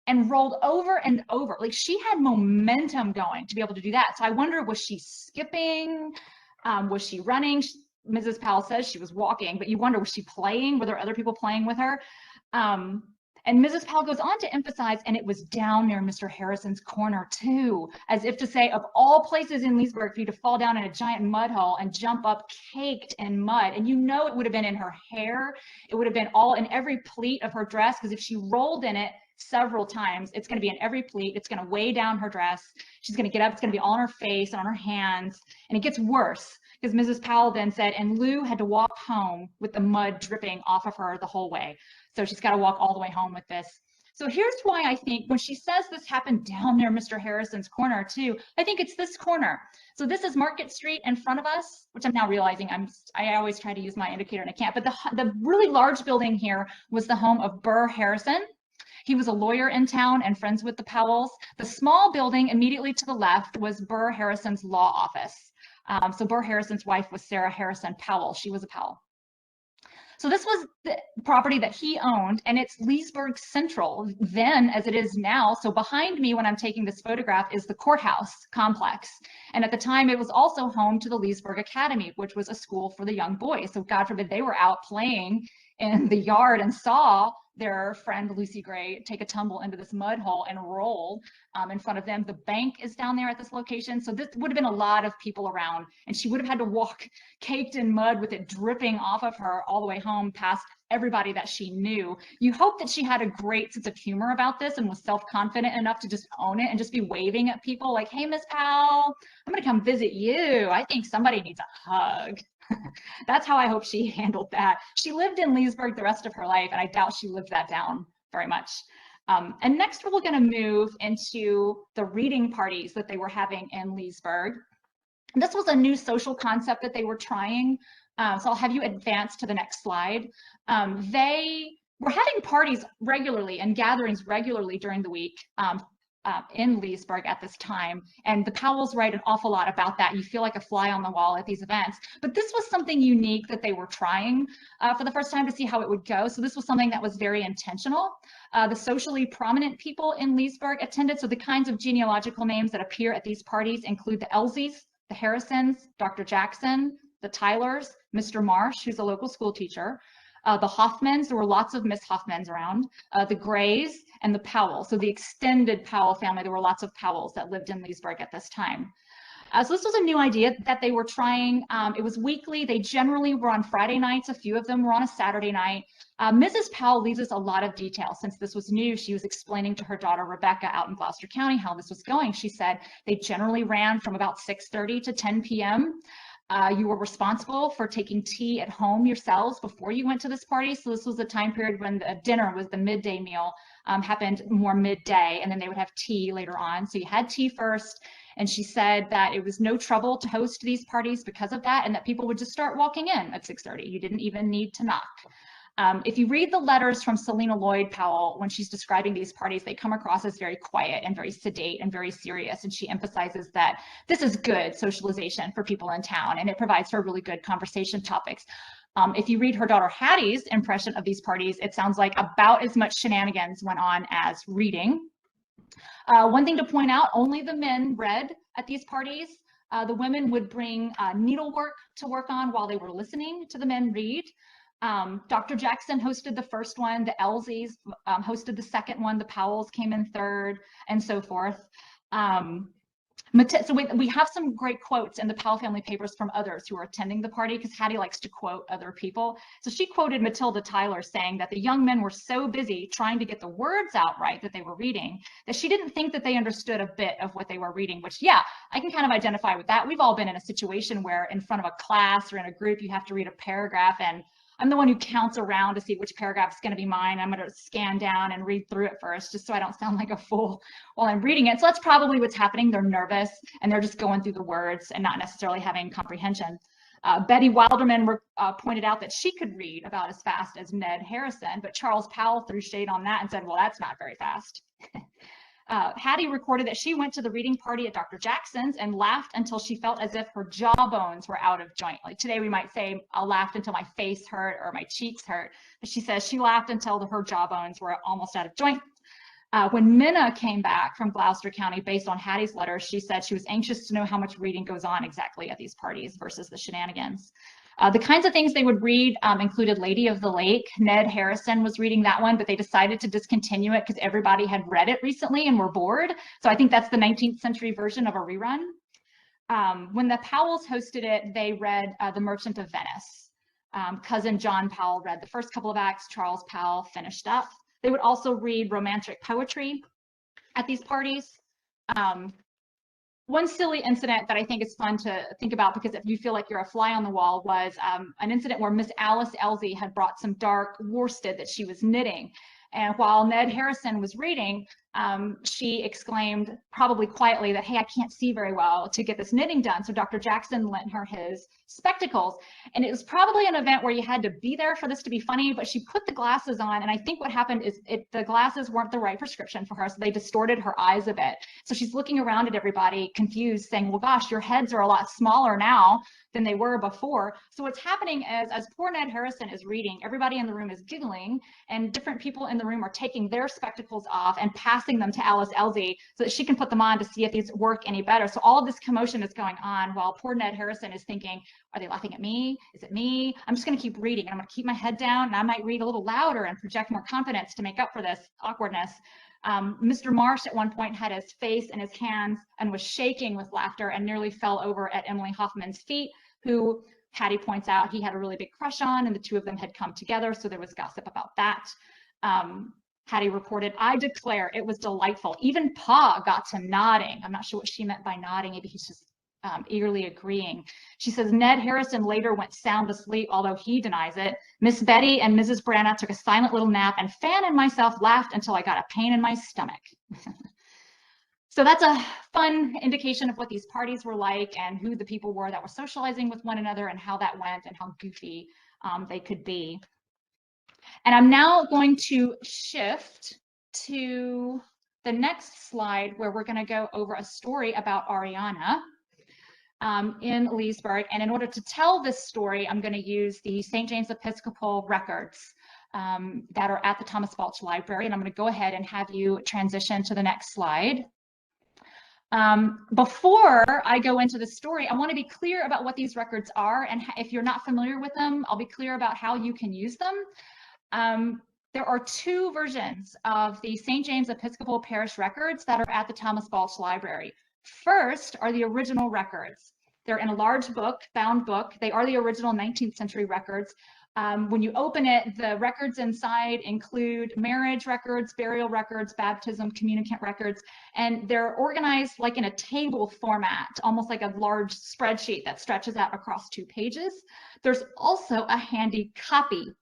and rolled over and over. Like, she had momentum going to be able to do that. So I wonder, was she skipping? Was she running? Mrs. Powell says she was walking, but you wonder, was she playing? Were there other people playing with her? And And Mrs. Powell goes on to emphasize, and it was down near Mr. Harrison's corner too, as if to say, of all places in Leesburg for you to fall down in a giant mud hole and jump up caked in mud. And you know it would have been in her hair. It would have been all in every pleat of her dress, because if she rolled in it several times, it's going to be in every pleat. It's going to weigh down her dress. She's going to get up. It's going to be all on her face and on her hands. And it gets worse, because Mrs. Powell then said, and Lou had to walk home with the mud dripping off of her the whole way. So she's got to walk all the way home with this. So here's why I think when she says this happened down near Mr. Harrison's corner too, I think it's this corner. So this is Market Street in front of us, which I'm now realizing I always try to use my indicator and I can't, but the really large building here was the home of Burr Harrison. He was a lawyer in town and friends with the Powells. The small building immediately to the left was Burr Harrison's law office. So Burr Harrison's wife was Sarah Harrison Powell. She was a Powell. So this was the property that he owned, and it's Leesburg Central then as it is now. So behind me when I'm taking this photograph is the courthouse complex. And at the time it was also home to the Leesburg Academy, which was a school for the young boys. So God forbid they were out playing in the yard and saw their friend Lucy Gray take a tumble into this mud hole and roll in front of them. The bank is down there at this location. So this would have been a lot of people around, and she would have had to walk caked in mud with it dripping off of her all the way home past everybody that she knew. You hope that she had a great sense of humor about this and was self-confident enough to just own it and just be waving at people like, hey, Miss Powell, I'm gonna come visit you. I think somebody needs a hug. That's how I hope she handled that. She lived in Leesburg the rest of her life, and I doubt she lived that down very much. And next we're going to move into the reading parties that they were having in Leesburg. This was a new social concept that they were trying. So I'll have you advance to the next slide. They were having parties regularly and gatherings regularly during the week in Leesburg at this time. And the Powells write an awful lot about that. You feel like a fly on the wall at these events. But this was something unique that they were trying for the first time to see how it would go. So this was something that was very intentional. The socially prominent people in Leesburg attended. So the kinds of genealogical names that appear at these parties include the Elsies, the Harrisons, Dr. Jackson, the Tylers, Mr. Marsh, who's a local school teacher, the Hoffmans, there were lots of Miss Hoffmans around, the Grays, and the Powells. So the extended Powell family, there were lots of Powells that lived in Leesburg at this time. So this was a new idea that they were trying. It was weekly. They generally were on Friday nights. A few of them were on a Saturday night. Mrs. Powell leaves us a lot of detail. Since this was new, she was explaining to her daughter Rebecca out in Gloucester County how this was going. She said they generally ran from about 6:30 to 10 p.m. You were responsible for taking tea at home yourselves before you went to this party. So this was the time period when the dinner was the midday meal, happened more midday, and then they would have tea later on. So you had tea first. And she said that it was no trouble to host these parties because of that, and that people would just start walking in at 6:30. You didn't even need to knock. If you read the letters from Selina Lloyd Powell, when she's describing these parties, they come across as very quiet and very sedate and very serious. And she emphasizes that this is good socialization for people in town, and it provides her really good conversation topics. If you read her daughter Hattie's impression of these parties, it sounds like about as much shenanigans went on as reading. One thing to point out, only the men read at these parties. The women would bring needlework to work on while they were listening to the men read. Dr. Jackson hosted the first one, the Elsies hosted the second one, the Powells came in third, and so forth. So we have some great quotes in the Powell Family Papers from others who were attending the party, because Hattie likes to quote other people. So she quoted Matilda Tyler saying that the young men were so busy trying to get the words out right that they were reading that she didn't think that they understood a bit of what they were reading, which, yeah, I can kind of identify with that. We've all been in a situation where in front of a class or in a group, you have to read a paragraph, and I'm the one who counts around to see which paragraph is going to be mine. I'm going to scan down and read through it first, just so I don't sound like a fool while I'm reading it. So that's probably what's happening. They're nervous and they're just going through the words and not necessarily having comprehension. Betty Wilderman pointed out that she could read about as fast as Ned Harrison, but Charles Powell threw shade on that and said, well, that's not very fast. Hattie recorded that she went to the reading party at Dr. Jackson's and laughed until she felt as if her jawbones were out of joint. Like today we might say, I laughed until my face hurt or my cheeks hurt. But she says she laughed until her jawbones were almost out of joint. When Minna came back from Gloucester County, based on Hattie's letters, she said she was anxious to know how much reading goes on exactly at these parties versus the shenanigans. The kinds of things they would read included Lady of the Lake. Ned Harrison was reading that one, but they decided to discontinue it because everybody had read it recently and were bored. So I think that's the 19th century version of a rerun. When the Powells hosted it, they read The Merchant of Venice. Cousin John Powell read the first couple of acts. Charles Powell finished up. They would also read romantic poetry at these parties. One silly incident that I think is fun to think about, because if you feel like you're a fly on the wall, was an incident where Miss Alice Elsie had brought some dark worsted that she was knitting. And while Ned Harrison was reading, she exclaimed, probably quietly, that, hey, I can't see very well to get this knitting done. So Dr. Jackson lent her his spectacles. And it was probably an event where you had to be there for this to be funny, but she put the glasses on. And I think what happened is the glasses weren't the right prescription for her, so they distorted her eyes a bit. So she's looking around at everybody confused, saying, well, gosh, your heads are a lot smaller now than they were before. So what's happening is, as poor Ned Harrison is reading, everybody in the room is giggling, and different people in the room are taking their spectacles off and passing them to Alice Elsie so that she can put them on to see if these work any better. So all of this commotion is going on while poor Ned Harrison is thinking, are they laughing at me? Is it me? I'm just going to keep reading, and I'm going to keep my head down, and I might read a little louder and project more confidence to make up for this awkwardness. Mr. Marsh at one point had his face in his hands and was shaking with laughter and nearly fell over at Emily Hoffman's feet, who Hattie points out he had a really big crush on, and the two of them had come together, so there was gossip about that. Hattie reported, I declare it was delightful. Even Pa got to nodding. I'm not sure what she meant by nodding. Maybe he's just eagerly agreeing. She says, Ned Harrison later went sound asleep, although he denies it. Miss Betty and Mrs. Branagh took a silent little nap, and Fan and myself laughed until I got a pain in my stomach. So that's a fun indication of what these parties were like and who the people were that were socializing with one another and how that went and how goofy they could be. And I'm now going to shift to the next slide, where we're going to go over a story about Ariana in Leesburg. And in order to tell this story, I'm going to use the St. James Episcopal records that are at the Thomas Balch Library. And I'm going to go ahead and have you transition to the next slide. Before I go into the story, I want to be clear about what these records are, and if you're not familiar with them, I'll be clear about how you can use them. There are two versions of the St. James Episcopal Parish records that are at the Thomas Balch Library. First are the original records. They're in a large book, bound book. They are the original 19th century records. When you open it, the records inside include marriage records, burial records, baptism, communicant records, and they're organized like in a table format, almost like a large spreadsheet that stretches out across 2 pages. There's also a handy copy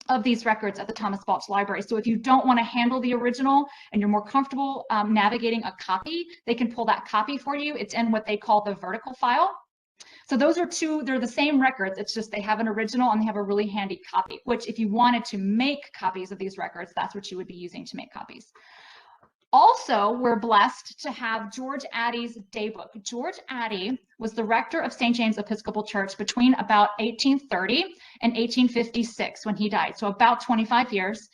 of these records at the Thomas Balch Library. So if you don't want to handle the original and you're more comfortable navigating a copy, they can pull that copy for you. It's in what they call the vertical file. So those are they're the same records, it's just they have an original and they have a really handy copy, which if you wanted to make copies of these records, that's what you would be using to make copies. Also, we're blessed to have George Addy's daybook. George Addy was the rector of St. James Episcopal Church between about 1830 and 1856 when he died, so about 25 years.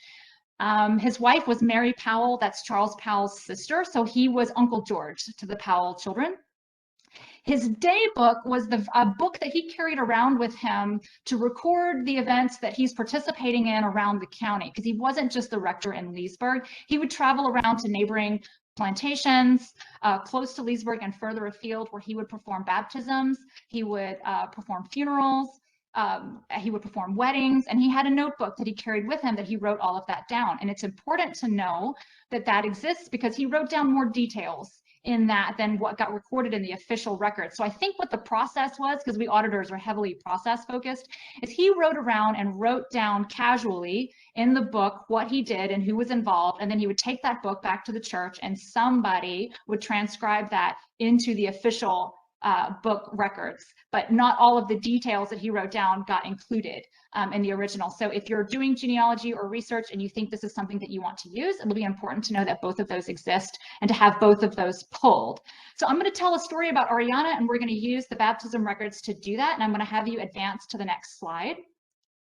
His wife was Mary Powell, that's Charles Powell's sister, so he was Uncle George to the Powell children. His daybook was a book that he carried around with him to record the events that he's participating in around the county, because he wasn't just the rector in Leesburg. He would travel around to neighboring plantations close to Leesburg and further afield, where he would perform baptisms, he would perform funerals, he would perform weddings, and he had a notebook that he carried with him that he wrote all of that down. And it's important to know that that exists because he wrote down more details in that than what got recorded in the official record. So I think what the process was, because we auditors are heavily process focused, is he wrote around and wrote down casually in the book what he did and who was involved, and then he would take that book back to the church and somebody would transcribe that into the official book records, but not all of the details that he wrote down got included in the original. So if you're doing genealogy or research and you think this is something that you want to use, it'll be important to know that both of those exist and to have both of those pulled. So I'm going to tell a story about Ariana, and we're going to use the baptism records to do that. And I'm going to have you advance to the next slide.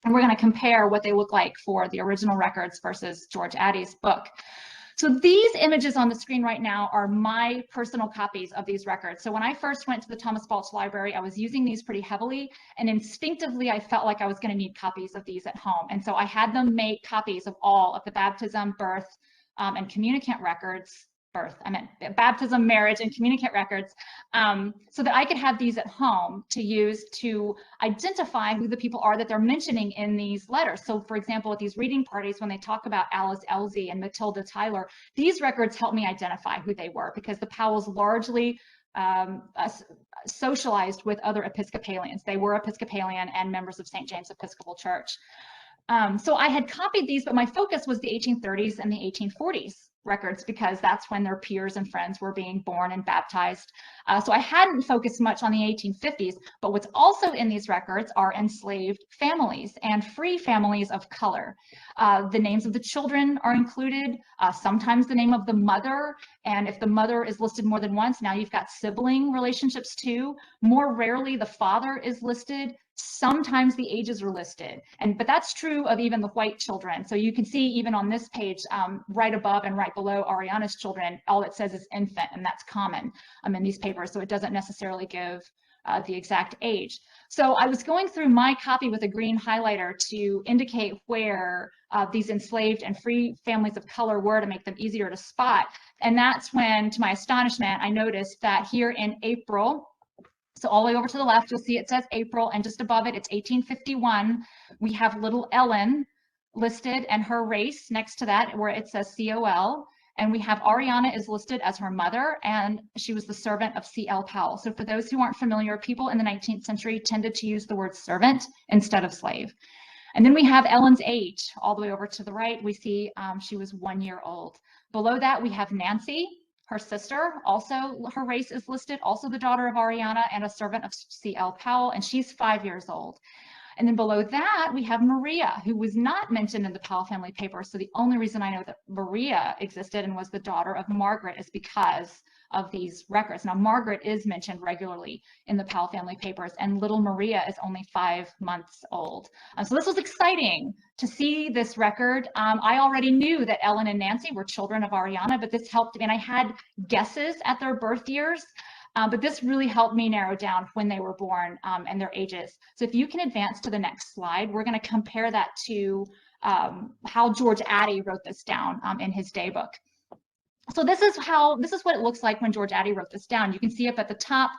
And we're going to compare what they look like for the original records versus George Addy's book. So these images on the screen right now are my personal copies of these records. So when I first went to the Thomas Balch Library, I was using these pretty heavily, and instinctively I felt like I was going to need copies of these at home. And so I had them make copies of all of the baptism, birth, and communicant records. I meant baptism, marriage, and communicant records, so that I could have these at home to use to identify who the people are that they're mentioning in these letters. So for example, at these reading parties, when they talk about Alice Elsie and Matilda Tyler, these records help me identify who they were, because the Powells largely socialized with other Episcopalians. They were Episcopalian and members of St. James Episcopal Church. So I had copied these, but my focus was the 1830s and the 1840s records, because that's when their peers and friends were being born and baptized. So I hadn't focused much on the 1850s, but what's also in these records are enslaved families and free families of color. The names of the children are included, sometimes the name of the mother, and if the mother is listed more than once, now you've got sibling relationships too. More rarely, the father is listed. Sometimes the ages are listed, but that's true of even the white children. So you can see even on this page, right above and right below Ariana's children, all it says is infant, and that's common in these papers. So it doesn't necessarily give the exact age. So I was going through my copy with a green highlighter to indicate where these enslaved and free families of color were, to make them easier to spot. And that's when, to my astonishment, I noticed that here in April, so all the way over to the left, you'll see it says April, and just above it, it's 1851. We have little Ellen listed and her race next to that, where it says COL. And we have Ariana is listed as her mother, and she was the servant of C.L. Powell. So for those who aren't familiar, people in the 19th century tended to use the word servant instead of slave. And then we have Ellen's age. All the way over to the right, we see she was 1 year old. Below that, we have Nancy, her sister. Also, her race is listed, also the daughter of Ariana and a servant of C.L. Powell, and she's 5 years old. And then below that, we have Maria, who was not mentioned in the Powell Family Papers. So the only reason I know that Maria existed and was the daughter of Margaret is because of these records. Now, Margaret is mentioned regularly in the Powell Family Papers, and little Maria is only 5 months old. So this was exciting to see this record. I already knew that Ellen and Nancy were children of Ariana, but this helped me, and I had guesses at their birth years. But this really helped me narrow down when they were born and their ages. So if you can advance to the next slide, we're going to compare that to how George Addy wrote this down in his day book. So this is what it looks like when George Addy wrote this down. You can see up at the top,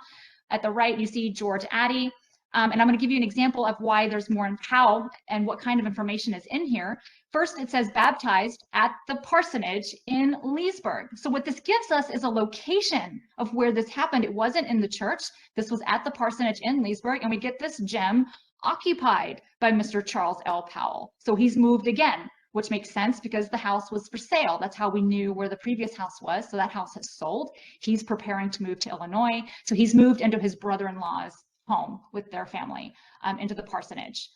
at the right, you see George Addy. And I'm going to give you an example of why there's more in how and what kind of information is in here. First, it says baptized at the parsonage in Leesburg. So what this gives us is a location of where this happened. It wasn't in the church. This was at the parsonage in Leesburg, and we get this gem occupied by Mr. Charles L. Powell. So he's moved again, which makes sense because the house was for sale. That's how we knew where the previous house was. So that house has sold. He's preparing to move to Illinois. So he's moved into his brother-in-law's home with their family into the parsonage.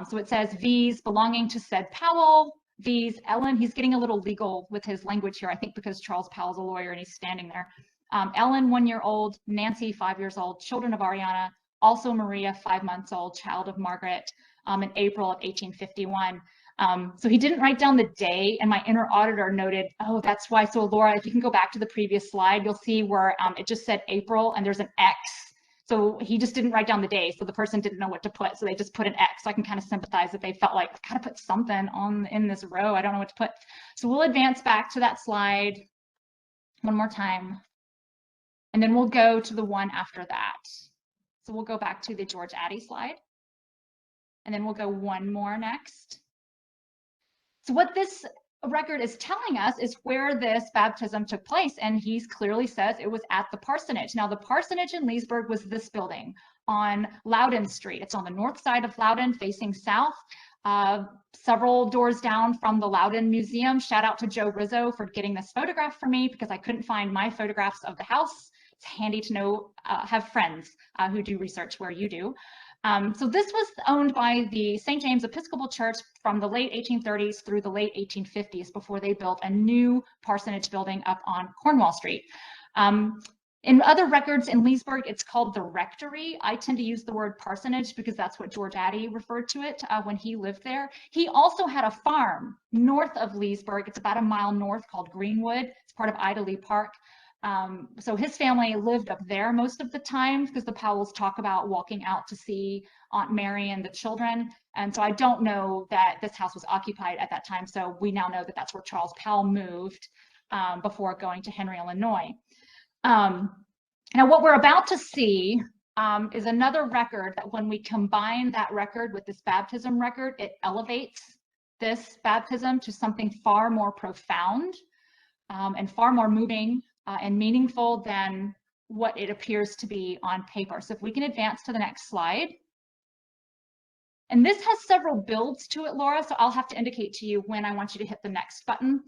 So it says V's belonging to said Powell, V's Ellen. He's getting a little legal with his language here, I think because Charles Powell's a lawyer and he's standing there. Ellen, 1 year old, Nancy, 5 years old, children of Ariana, also Maria, 5 months old, child of Margaret, in April of 1851. So he didn't write down the day, and my inner auditor noted, oh, that's why. So Laura, if you can go back to the previous slide, you'll see where it just said April and there's an X. So he just didn't write down the day, so the person didn't know what to put, so they just put an X. So I can kind of sympathize that they felt like, I gotta put something in this row, I don't know what to put. So we'll advance back to that slide one more time, and then we'll go to the one after that. So we'll go back to the George Addy slide, and then we'll go one more next. So what this record is telling us is where this baptism took place, and he clearly says it was at the parsonage. Now, the parsonage in Leesburg was this building on Loudon Street. It's on the north side of Loudon, facing south, several doors down from the Loudon Museum. Shout out to Joe Rizzo for getting this photograph for me because I couldn't find my photographs of the house. It's handy to know, have friends who do research where you do. So this was owned by the St. James Episcopal Church from the late 1830s through the late 1850s before they built a new parsonage building up on Cornwall Street. In other records in Leesburg, it's called the rectory. I tend to use the word parsonage because that's what George Addy referred to it when he lived there. He also had a farm north of Leesburg. It's about a mile north, called Greenwood. It's part of Idley Park. So his family lived up there most of the time, because the Powells talk about walking out to see Aunt Mary and the children. And so I don't know that this house was occupied at that time. So we now know that that's where Charles Powell moved before going to Henry, Illinois. Now what we're about to see is another record that, when we combine that record with this baptism record, it elevates this baptism to something far more profound and far more moving and meaningful than what it appears to be on paper. So if we can advance to the next slide. And this has several builds to it, Laura, so I'll have to indicate to you when I want you to hit the next button.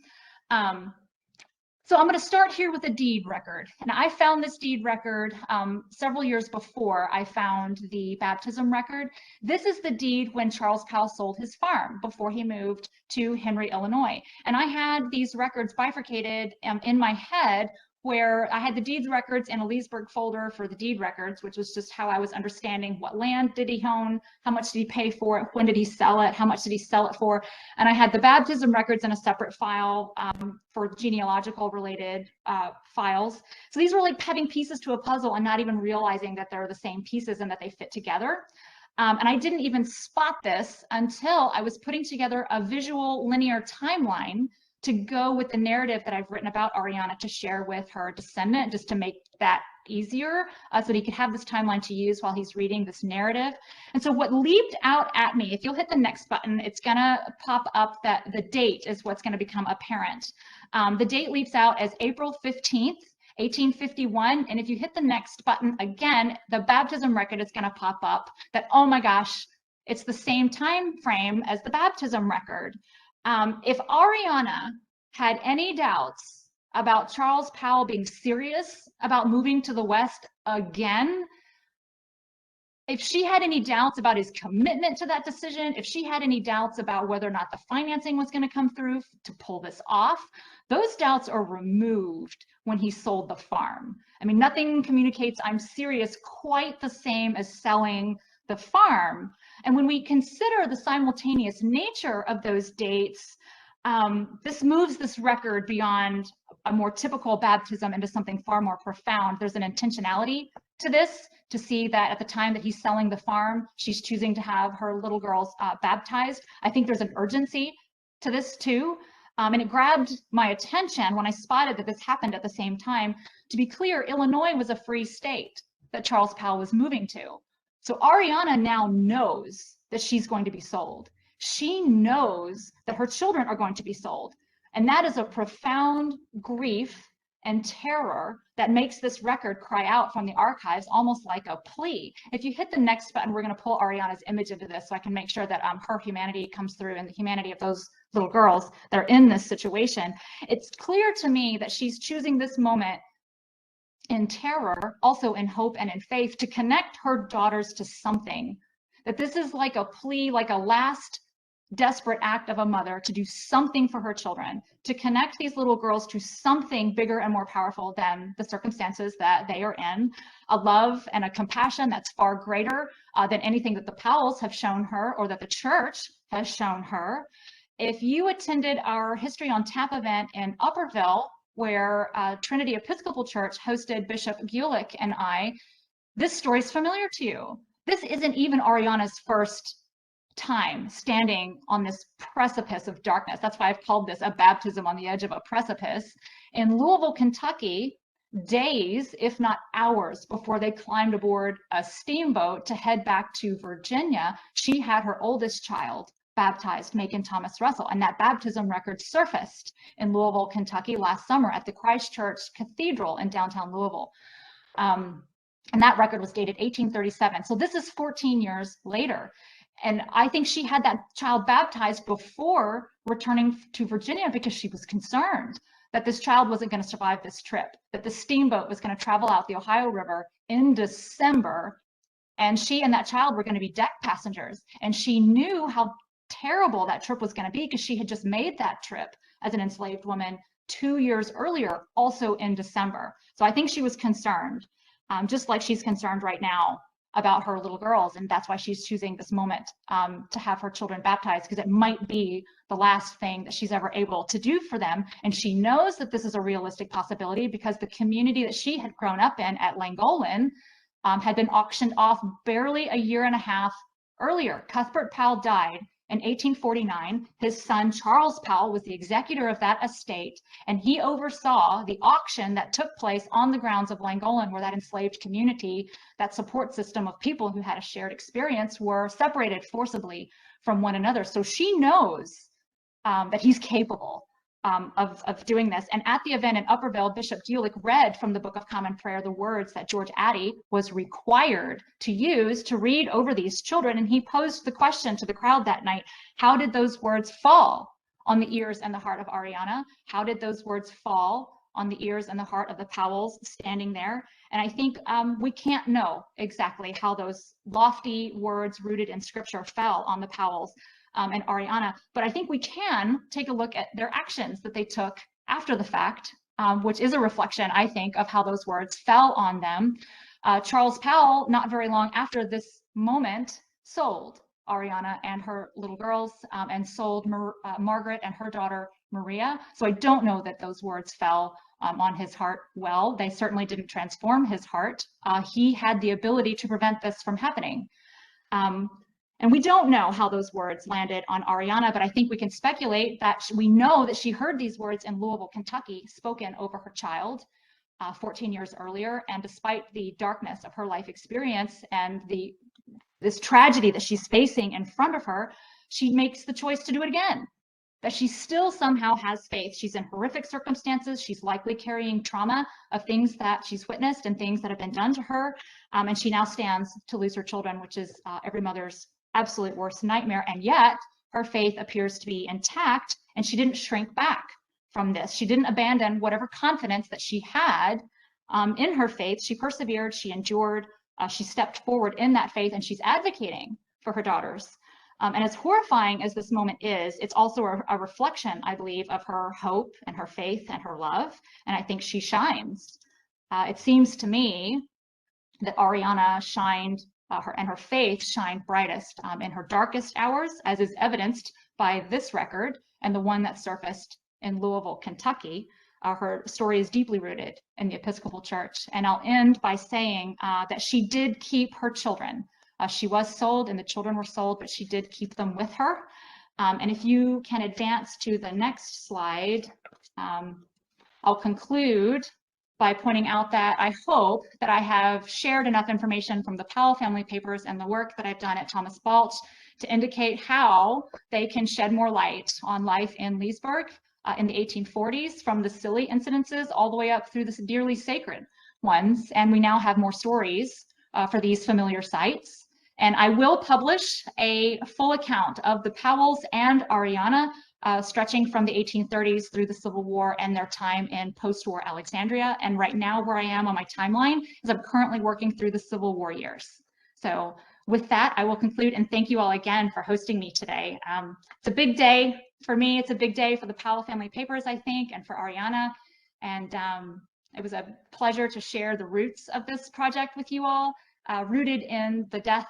So I'm going to start here with a deed record. And I found this deed record several years before I found the baptism record. This is the deed when Charles Powell sold his farm before he moved to Henry, Illinois. And I had these records bifurcated in my head, where I had the deeds records in a Leesburg folder for the deed records, which was just how I was understanding what land did he own, how much did he pay for it, when did he sell it, how much did he sell it for. And I had the baptism records in a separate file for genealogical related files. So these were like putting pieces to a puzzle and not even realizing that they're the same pieces and that they fit together. And I didn't even spot this until I was putting together a visual linear timeline to go with the narrative that I've written about Ariana to share with her descendant, just to make that easier so that he could have this timeline to use while he's reading this narrative. And so what leaped out at me, if you'll hit the next button, it's gonna pop up that the date is what's gonna become apparent. The date leaps out as April 15th, 1851. And if you hit the next button again, the baptism record is gonna pop up that, oh my gosh, it's the same time frame as the baptism record. If Ariana had any doubts about Charles Powell being serious about moving to the West again, if she had any doubts about his commitment to that decision, if she had any doubts about whether or not the financing was going to come through to pull this off, those doubts are removed when he sold the farm. I mean, nothing communicates I'm serious quite the same as selling the farm. And when we consider the simultaneous nature of those dates, this moves this record beyond a more typical baptism into something far more profound. There's an intentionality to this, to see that at the time that he's selling the farm, she's choosing to have her little girls baptized. I think there's an urgency to this too. And it grabbed my attention when I spotted that this happened at the same time. To be clear, Illinois was a free state that Charles Powell was moving to. So Ariana now knows that she's going to be sold. She knows that her children are going to be sold. And that is a profound grief and terror that makes this record cry out from the archives, almost like a plea. If you hit the next button, we're going to pull Ariana's image into this so I can make sure that her humanity comes through and the humanity of those little girls that are in this situation. It's clear to me that she's choosing this moment in terror, also in hope and in faith, to connect her daughters to something. That this is like a plea, like a last desperate act of a mother to do something for her children, to connect these little girls to something bigger and more powerful than the circumstances that they are in, a love and a compassion that's far greater than anything that the Powells have shown her or that the church has shown her. If you attended our History on Tap event in Upperville, where Trinity Episcopal Church hosted Bishop Gulick and I, this story is familiar to you. This isn't even Ariana's first time standing on this precipice of darkness. That's why I've called this a baptism on the edge of a precipice. In Louisville, Kentucky, days, if not hours, before they climbed aboard a steamboat to head back to Virginia, she had her oldest child baptized, Macon Thomas Russell, and that baptism record surfaced in Louisville, Kentucky last summer at the Christ Church Cathedral in downtown Louisville. And that record was dated 1837. So this is 14 years later. And I think she had that child baptized before returning to Virginia because she was concerned that this child wasn't going to survive this trip, that the steamboat was going to travel out the Ohio River in December, and she and that child were going to be deck passengers. And she knew how terrible that trip was going to be because she had just made that trip as an enslaved woman 2 years earlier, also in December. So I think she was concerned, just like she's concerned right now about her little girls. And that's why she's choosing this moment to have her children baptized, because it might be the last thing that she's ever able to do for them. And she knows that this is a realistic possibility because the community that she had grown up in at Llangollen had been auctioned off barely a year and a half earlier. Cuthbert Powell died in 1849. His son, Charles Powell, was the executor of that estate, and he oversaw the auction that took place on the grounds of Llangollen, where that enslaved community, that support system of people who had a shared experience, were separated forcibly from one another. So she knows that he's capable of doing this. And at the event in Upperville, Bishop Gulick read from the Book of Common Prayer the words that George Addy was required to use to read over these children. And he posed the question to the crowd that night: how did those words fall on the ears and the heart of Ariana? How did those words fall on the ears and the heart of the Powells standing there? And I think we can't know exactly how those lofty words rooted in scripture fell on the Powells and Ariana, but I think we can take a look at their actions that they took after the fact, which is a reflection, I think, of how those words fell on them. Charles Powell, not very long after this moment, sold Ariana and her little girls and sold Margaret and her daughter Maria. So I don't know that those words fell on his heart well. They certainly didn't transform his heart. He had the ability to prevent this from happening. And we don't know how those words landed on Ariana, but I think we can speculate that we know that she heard these words in Louisville, Kentucky, spoken over her child 14 years earlier. And despite the darkness of her life experience and this tragedy that she's facing in front of her, she makes the choice to do it again. That she still somehow has faith. She's in horrific circumstances. She's likely carrying trauma of things that she's witnessed and things that have been done to her. And she now stands to lose her children, which is every mother's absolute worst nightmare. And yet her faith appears to be intact, and she didn't shrink back from this. She didn't abandon whatever confidence that she had in her faith. She persevered, she endured, she stepped forward in that faith, and she's advocating for her daughters. And as horrifying as this moment is, it's also a reflection, I believe, of her hope and her faith and her love. And I think she shines. It seems to me that Ariana shined, her faith shined brightest in her darkest hours, as is evidenced by this record and the one that surfaced in Louisville, Kentucky. Her story is deeply rooted in the Episcopal Church. And I'll end by saying that she did keep her children. She was sold and the children were sold, but she did keep them with her. And if you can advance to the next slide, I'll conclude by pointing out that I hope that I have shared enough information from the Powell Family Papers and the work that I've done at Thomas Balch to indicate how they can shed more light on life in Leesburg in the 1840s, from the silly incidences all the way up through the dearly sacred ones. And we now have more stories for these familiar sites. And I will publish a full account of the Powells and Ariana, stretching from the 1830s through the Civil War and their time in post-war Alexandria. And right now, where I am on my timeline is I'm currently working through the Civil War years. So with that, I will conclude, and thank you all again for hosting me today. It's a big day for me. It's a big day for the Powell Family Papers, I think, and for Ariana. And it was a pleasure to share the roots of this project with you all, rooted in the death.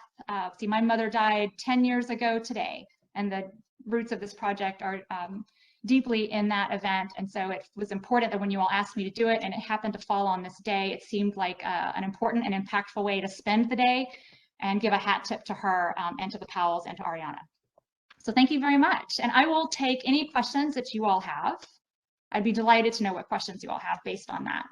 See, my mother died 10 years ago today, and the roots of this project are deeply in that event. And so it was important that when you all asked me to do it and it happened to fall on this day, it seemed like an important and impactful way to spend the day and give a hat tip to her and to the Powells and to Ariana. So thank you very much. And I will take any questions that you all have. I'd be delighted to know what questions you all have based on that.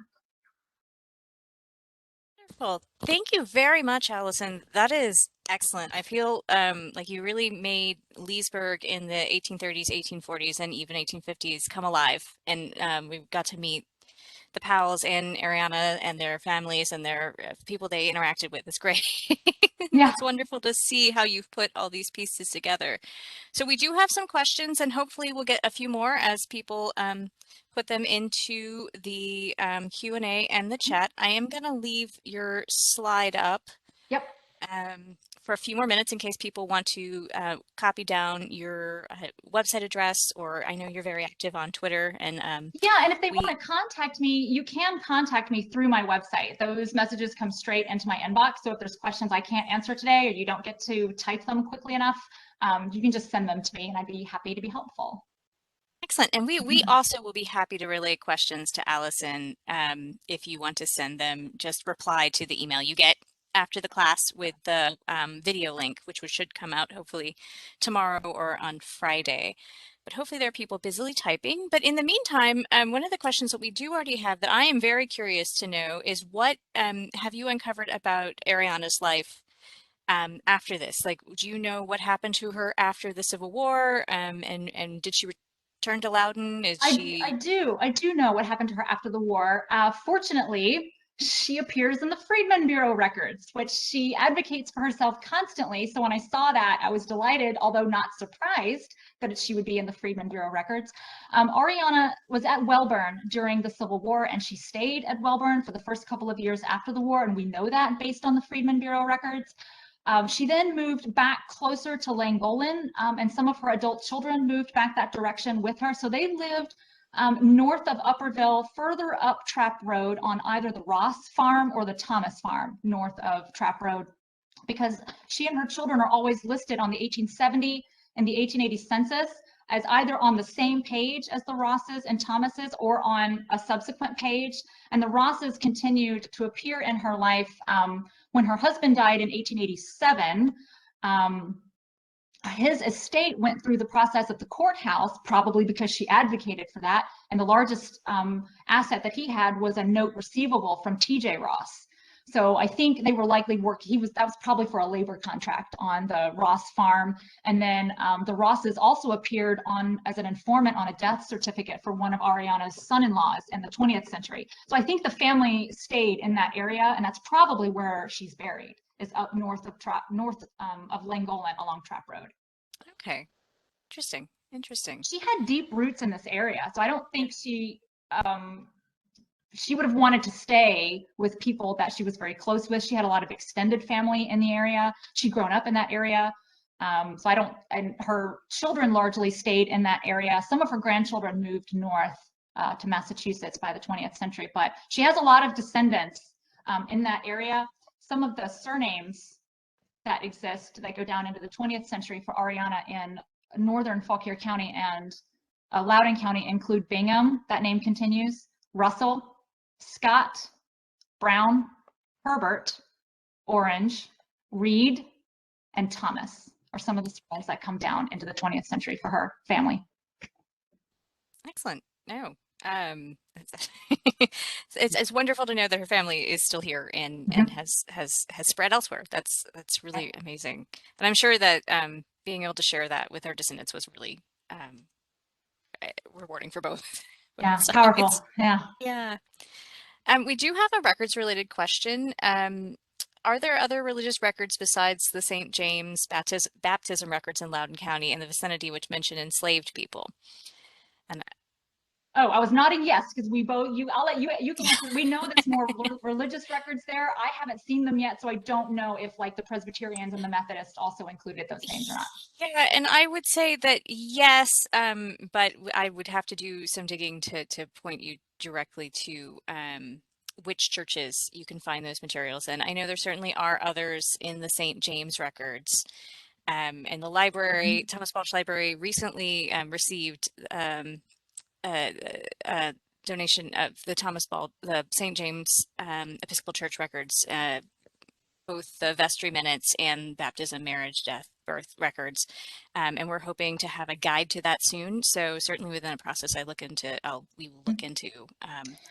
Wonderful. Thank you very much, Alison. That is excellent. I feel like you really made Leesburg in the 1830s, 1840s, and even 1850s come alive. And we've got to meet the Powells and Ariana and their families and their people they interacted with. It's great. Yeah. It's wonderful to see how you've put all these pieces together. So we do have some questions, and hopefully we'll get a few more as people put them into the Q&A and the chat. I am going to leave your slide up. Yep. for a few more minutes in case people want to copy down your website address, or I know you're very active on Twitter. And yeah, and if they want to contact me, you can contact me through my website. Those messages come straight into my inbox. So if there's questions I can't answer today, or you don't get to type them quickly enough, you can just send them to me and I'd be happy to be helpful. Excellent. And we also will be happy to relay questions to Alison. If you want to send them, just reply to the email you get after the class with the video link, which should come out hopefully tomorrow or on Friday. But hopefully there are people busily typing. But in the meantime, one of the questions that we do already have that I am very curious to know is what have you uncovered about Ariana's life after this? Like, do you know what happened to her after the Civil War? And did she return to Loudon? Is she? I do know what happened to her after the war. Fortunately, she appears in the Freedmen Bureau records, which she advocates for herself constantly. So when I saw that, I was delighted, although not surprised, that she would be in the Freedmen Bureau records. Ariana was at Welbourne during the Civil War, and she stayed at Welbourne for the first couple of years after the war, and we know that based on the Freedmen Bureau records. She then moved back closer to Llangollen, and some of her adult children moved back that direction with her. So they lived north of Upperville, further up Trap Road on either the Ross Farm or the Thomas Farm, north of Trap Road, because she and her children are always listed on the 1870 and the 1880 census as either on the same page as the Rosses and Thomases or on a subsequent page. And the Rosses continued to appear in her life when her husband died in 1887. His estate went through the process at the courthouse, probably because she advocated for that. And the largest asset that he had was a note receivable from TJ Ross. So I think they were likely that was probably for a labor contract on the Ross farm. And then the Rosses also appeared as an informant on a death certificate for one of Ariana's son-in-laws in the 20th century. So I think the family stayed in that area, and that's probably where she's buried, is up north of Llangollen along Trap Road. Okay, interesting. She had deep roots in this area, so I don't think she would have wanted to stay with people that she was very close with. She had a lot of extended family in the area. She'd grown up in that area. And her children largely stayed in that area. Some of her grandchildren moved north to Massachusetts by the 20th century, but she has a lot of descendants in that area. Some of the surnames that exist that go down into the 20th century for Ariana in northern Fauquier County and Loudoun County include Bingham, that name continues, Russell, Scott, Brown, Herbert, Orange, Reed, and Thomas are some of the surnames that come down into the 20th century for her family. Excellent. No, it's wonderful to know that her family is still here and has spread elsewhere. That's really amazing, and I'm sure that being able to share that with our descendants was really rewarding for both. Yeah, sides. powerful. Yeah. We do have a records related question. Are there other religious records besides the St. James baptism records in Loudoun County and the vicinity which mention enslaved people? And oh, I was nodding yes, because I'll let you can answer. We know there's more religious records there. I haven't seen them yet, so I don't know if like the Presbyterians and the Methodists also included those names or not. Yeah, and I would say that yes, but I would have to do some digging to point you directly to which churches you can find those materials in. I know there certainly are others in the St. James records. And the library, Thomas Balch Library, recently received a donation of the St. James Episcopal Church records, both the vestry minutes and baptism, marriage, death, birth records. And we're hoping to have a guide to that soon. So certainly within a process we will look into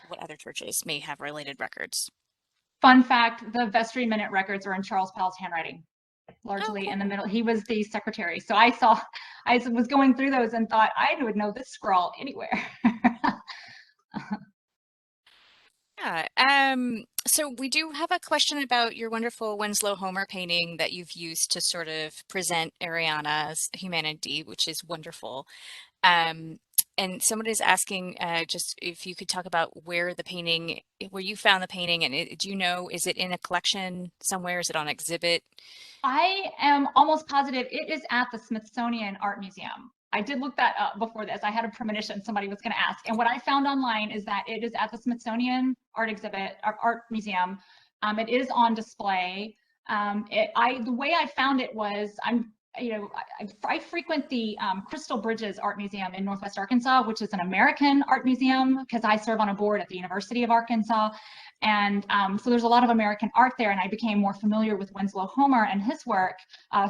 what other churches may have related records. Fun fact, the vestry minute records are in Charles Powell's handwriting, largely cool. in the middle. He was the secretary. So I was going through those and thought I would know this scrawl anywhere. Yeah. So we do have a question about your wonderful Winslow Homer painting that you've used to sort of present Ariana's humanity, which is wonderful. And somebody is asking just if you could talk about where you found the painting, and do you know, is it in a collection somewhere? Is it on exhibit? I am almost positive it is at the Smithsonian Art Museum. I did look that up before this. I had a premonition somebody was going to ask. And what I found online is that it is at the Smithsonian Art Exhibit, Art Museum. It is on display. The way I found it was I frequent the Crystal Bridges Art Museum in Northwest Arkansas, which is an American art museum because I serve on a board at the University of Arkansas. And so there's a lot of American art there, and I became more familiar with Winslow Homer and his work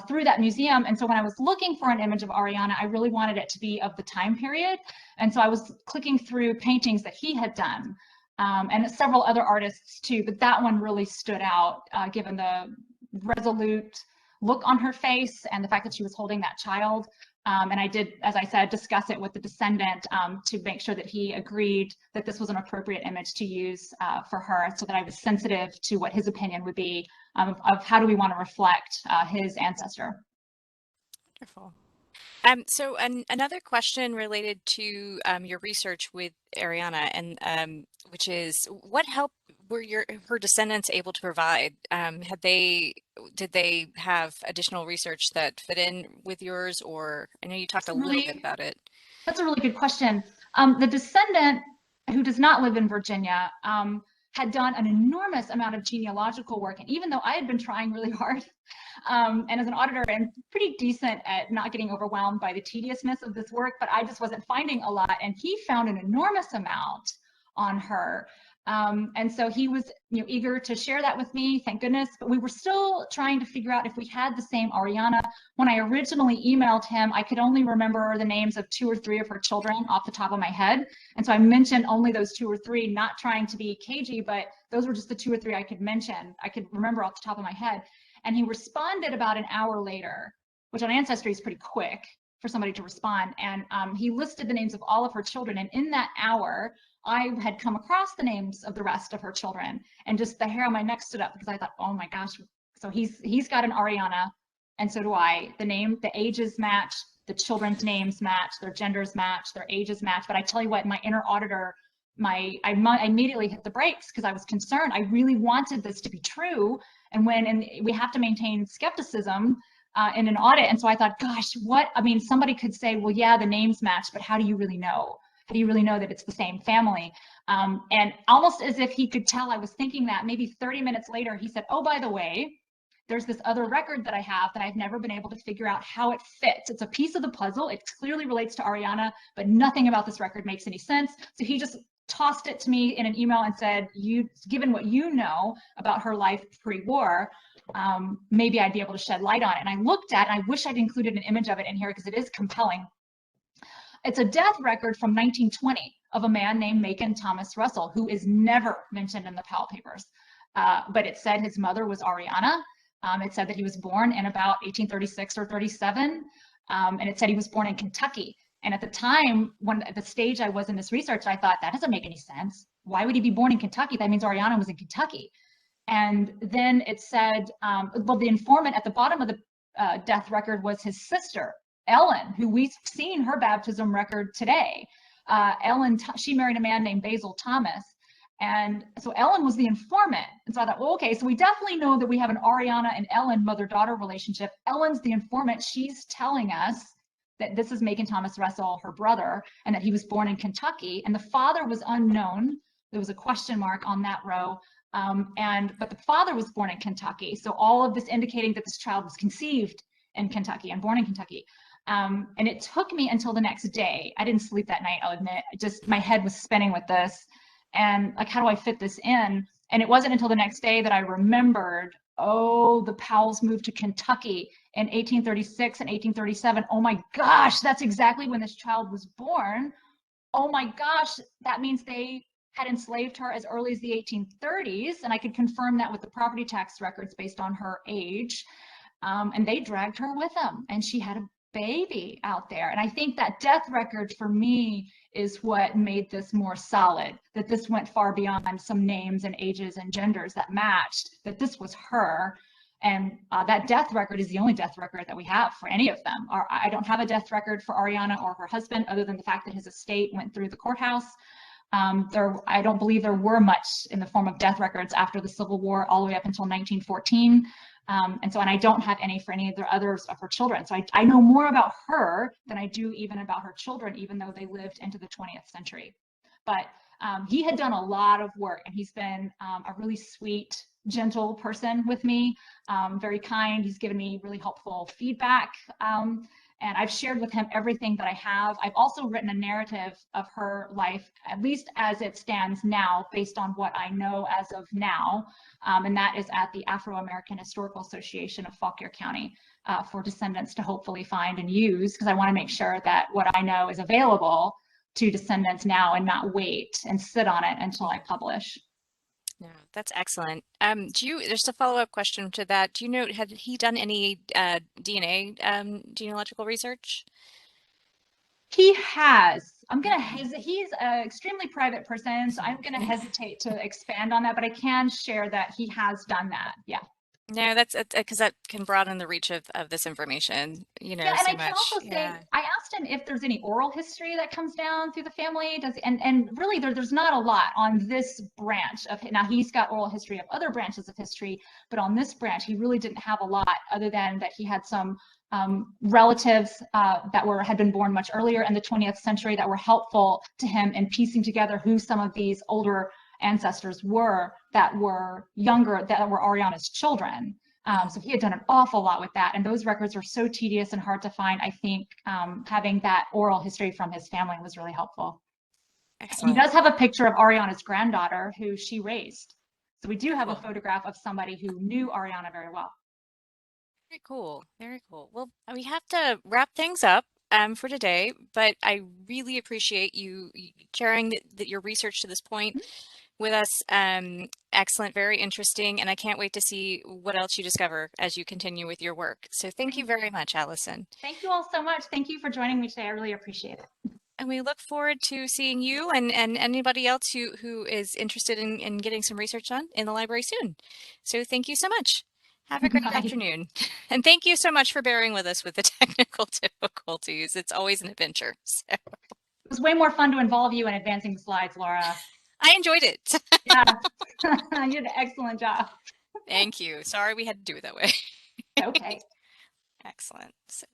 through that museum. And so when I was looking for an image of Ariana, I really wanted it to be of the time period. And so I was clicking through paintings that he had done, and several other artists too, but that one really stood out given the resolute look on her face and the fact that she was holding that child. And I did, as I said, discuss it with the descendant to make sure that he agreed that this was an appropriate image to use for her, so that I was sensitive to what his opinion would be of how do we want to reflect his ancestor. Wonderful. So another question related to your research with Ariana, and which is, what help were her descendants able to provide? Did they have additional research that fit in with yours, or I know you talked a little bit about it. That's a really good question. The descendant, who does not live in Virginia, had done an enormous amount of genealogical work, and even though I had been trying really hard, and as an auditor, I'm pretty decent at not getting overwhelmed by the tediousness of this work, but I just wasn't finding a lot, and he found an enormous amount on her. And so he was eager to share that with me, thank goodness, but we were still trying to figure out if we had the same Ariana. When I originally emailed him, I could only remember the names of 2 or 3 of her children off the top of my head. And so I mentioned only those 2 or 3, not trying to be cagey, but those were just the 2 or 3 I could mention, I could remember off the top of my head. And he responded about an hour later, which on Ancestry is pretty quick for somebody to respond. And he listed the names of all of her children. And in that hour, I had come across the names of the rest of her children, and just the hair on my neck stood up because I thought, oh my gosh, so he's got an Ariana, and so do I. The ages match, the children's names match, their genders match, their ages match. But I tell you what, my inner auditor, I immediately hit the brakes because I was concerned. I really wanted this to be true, and we have to maintain skepticism in an audit. And so I thought, gosh, somebody could say, well, yeah, the names match, but how do you really know? How do you really know that it's the same family? And almost as if he could tell I was thinking that, maybe 30 minutes later, he said, oh, by the way, there's this other record that I have that I've never been able to figure out how it fits. It's a piece of the puzzle. It clearly relates to Ariana, but nothing about this record makes any sense. So he just tossed it to me in an email and said, given what you know about her life pre-war, maybe I'd be able to shed light on it. And I looked at it, and I wish I'd included an image of it in here because it is compelling. It's a death record from 1920 of a man named Macon Thomas Russell, who is never mentioned in the Powell Papers. But it said his mother was Ariana. It said that he was born in about 1836 or 37. And it said he was born in Kentucky. And at the time, at the stage I was in this research, I thought, that doesn't make any sense. Why would he be born in Kentucky? That means Ariana was in Kentucky. And then it said, well, the informant at the bottom of the death record was his sister, Ellen, who we've seen her baptism record today. Ellen, she married a man named Basil Thomas. And so Ellen was the informant. And so I thought, well, okay, so we definitely know that we have an Ariana and Ellen mother-daughter relationship. Ellen's the informant. She's telling us that this is Macon Thomas Russell, her brother, and that he was born in Kentucky. And the father was unknown. There was a question mark on that row. But the father was born in Kentucky. So all of this indicating that this child was conceived in Kentucky and born in Kentucky. And it took me until the next day. I didn't sleep that night, I'll admit. My head was spinning with this. And like, how do I fit this in? And it wasn't until the next day that I remembered, oh, the Powells moved to Kentucky in 1836 and 1837. Oh my gosh, that's exactly when this child was born. Oh my gosh, that means they had enslaved her as early as the 1830s. And I could confirm that with the property tax records based on her age. And they dragged her with them, and she had a baby out there. And I think that death record for me is what made this more solid, that this went far beyond some names and ages and genders that matched, that this was her. And that death record is the only death record that we have for any of them. I don't have a death record for Ariana or her husband, other than the fact that his estate went through the courthouse. I don't believe there were much in the form of death records after the Civil War, all the way up until 1914. And I don't have any for any of the others of her children. So I know more about her than I do even about her children, even though they lived into the 20th century. But he had done a lot of work, and he's been a really sweet, gentle person with me, very kind. He's given me really helpful feedback. And I've shared with him everything that I have. I've also written a narrative of her life, at least as it stands now, based on what I know as of now. And that is at the Afro-American Historical Association of Fauquier County for descendants to hopefully find and use, because I want to make sure that what I know is available to descendants now and not wait and sit on it until I publish. Yeah, that's excellent. There's a follow-up question to that. Do you know, had he done any DNA genealogical research? He has. I'm going to hesitate. He's an extremely private person, so I'm going to hesitate to expand on that, but I can share that he has done that. Yeah. No, that's because that can broaden the reach of this information, Yeah, and so I can much. also say, I asked him if there's any oral history that comes down through the family. And really there's not a lot on this branch of, now he's got oral history of other branches of history, but on this branch he really didn't have a lot, other than that he had some relatives that had been born much earlier in the 20th century that were helpful to him in piecing together who some of these older ancestors were that were younger, that were Ariana's children. So he had done an awful lot with that, and those records are so tedious and hard to find. I think having that oral history from his family was really helpful. Excellent. He does have a picture of Ariana's granddaughter, who she raised. So we do have a photograph of somebody who knew Ariana very well. Very cool. Very cool. Well, we have to wrap things up for today, but I really appreciate you sharing your research to this point with us. Excellent, very interesting, and I can't wait to see what else you discover as you continue with your work. So thank you very much, Alison. Thank you all so much. Thank you for joining me today. I really appreciate it. And we look forward to seeing you and anybody else who is interested in getting some research done in the library soon. So thank you so much. Have a great afternoon. And thank you so much for bearing with us with the technical difficulties. It's always an adventure. So. It was way more fun to involve you in advancing the slides, Laura. I enjoyed it. Yeah, you did an excellent job. Thank you. Sorry we had to do it that way. Okay. Excellent. So.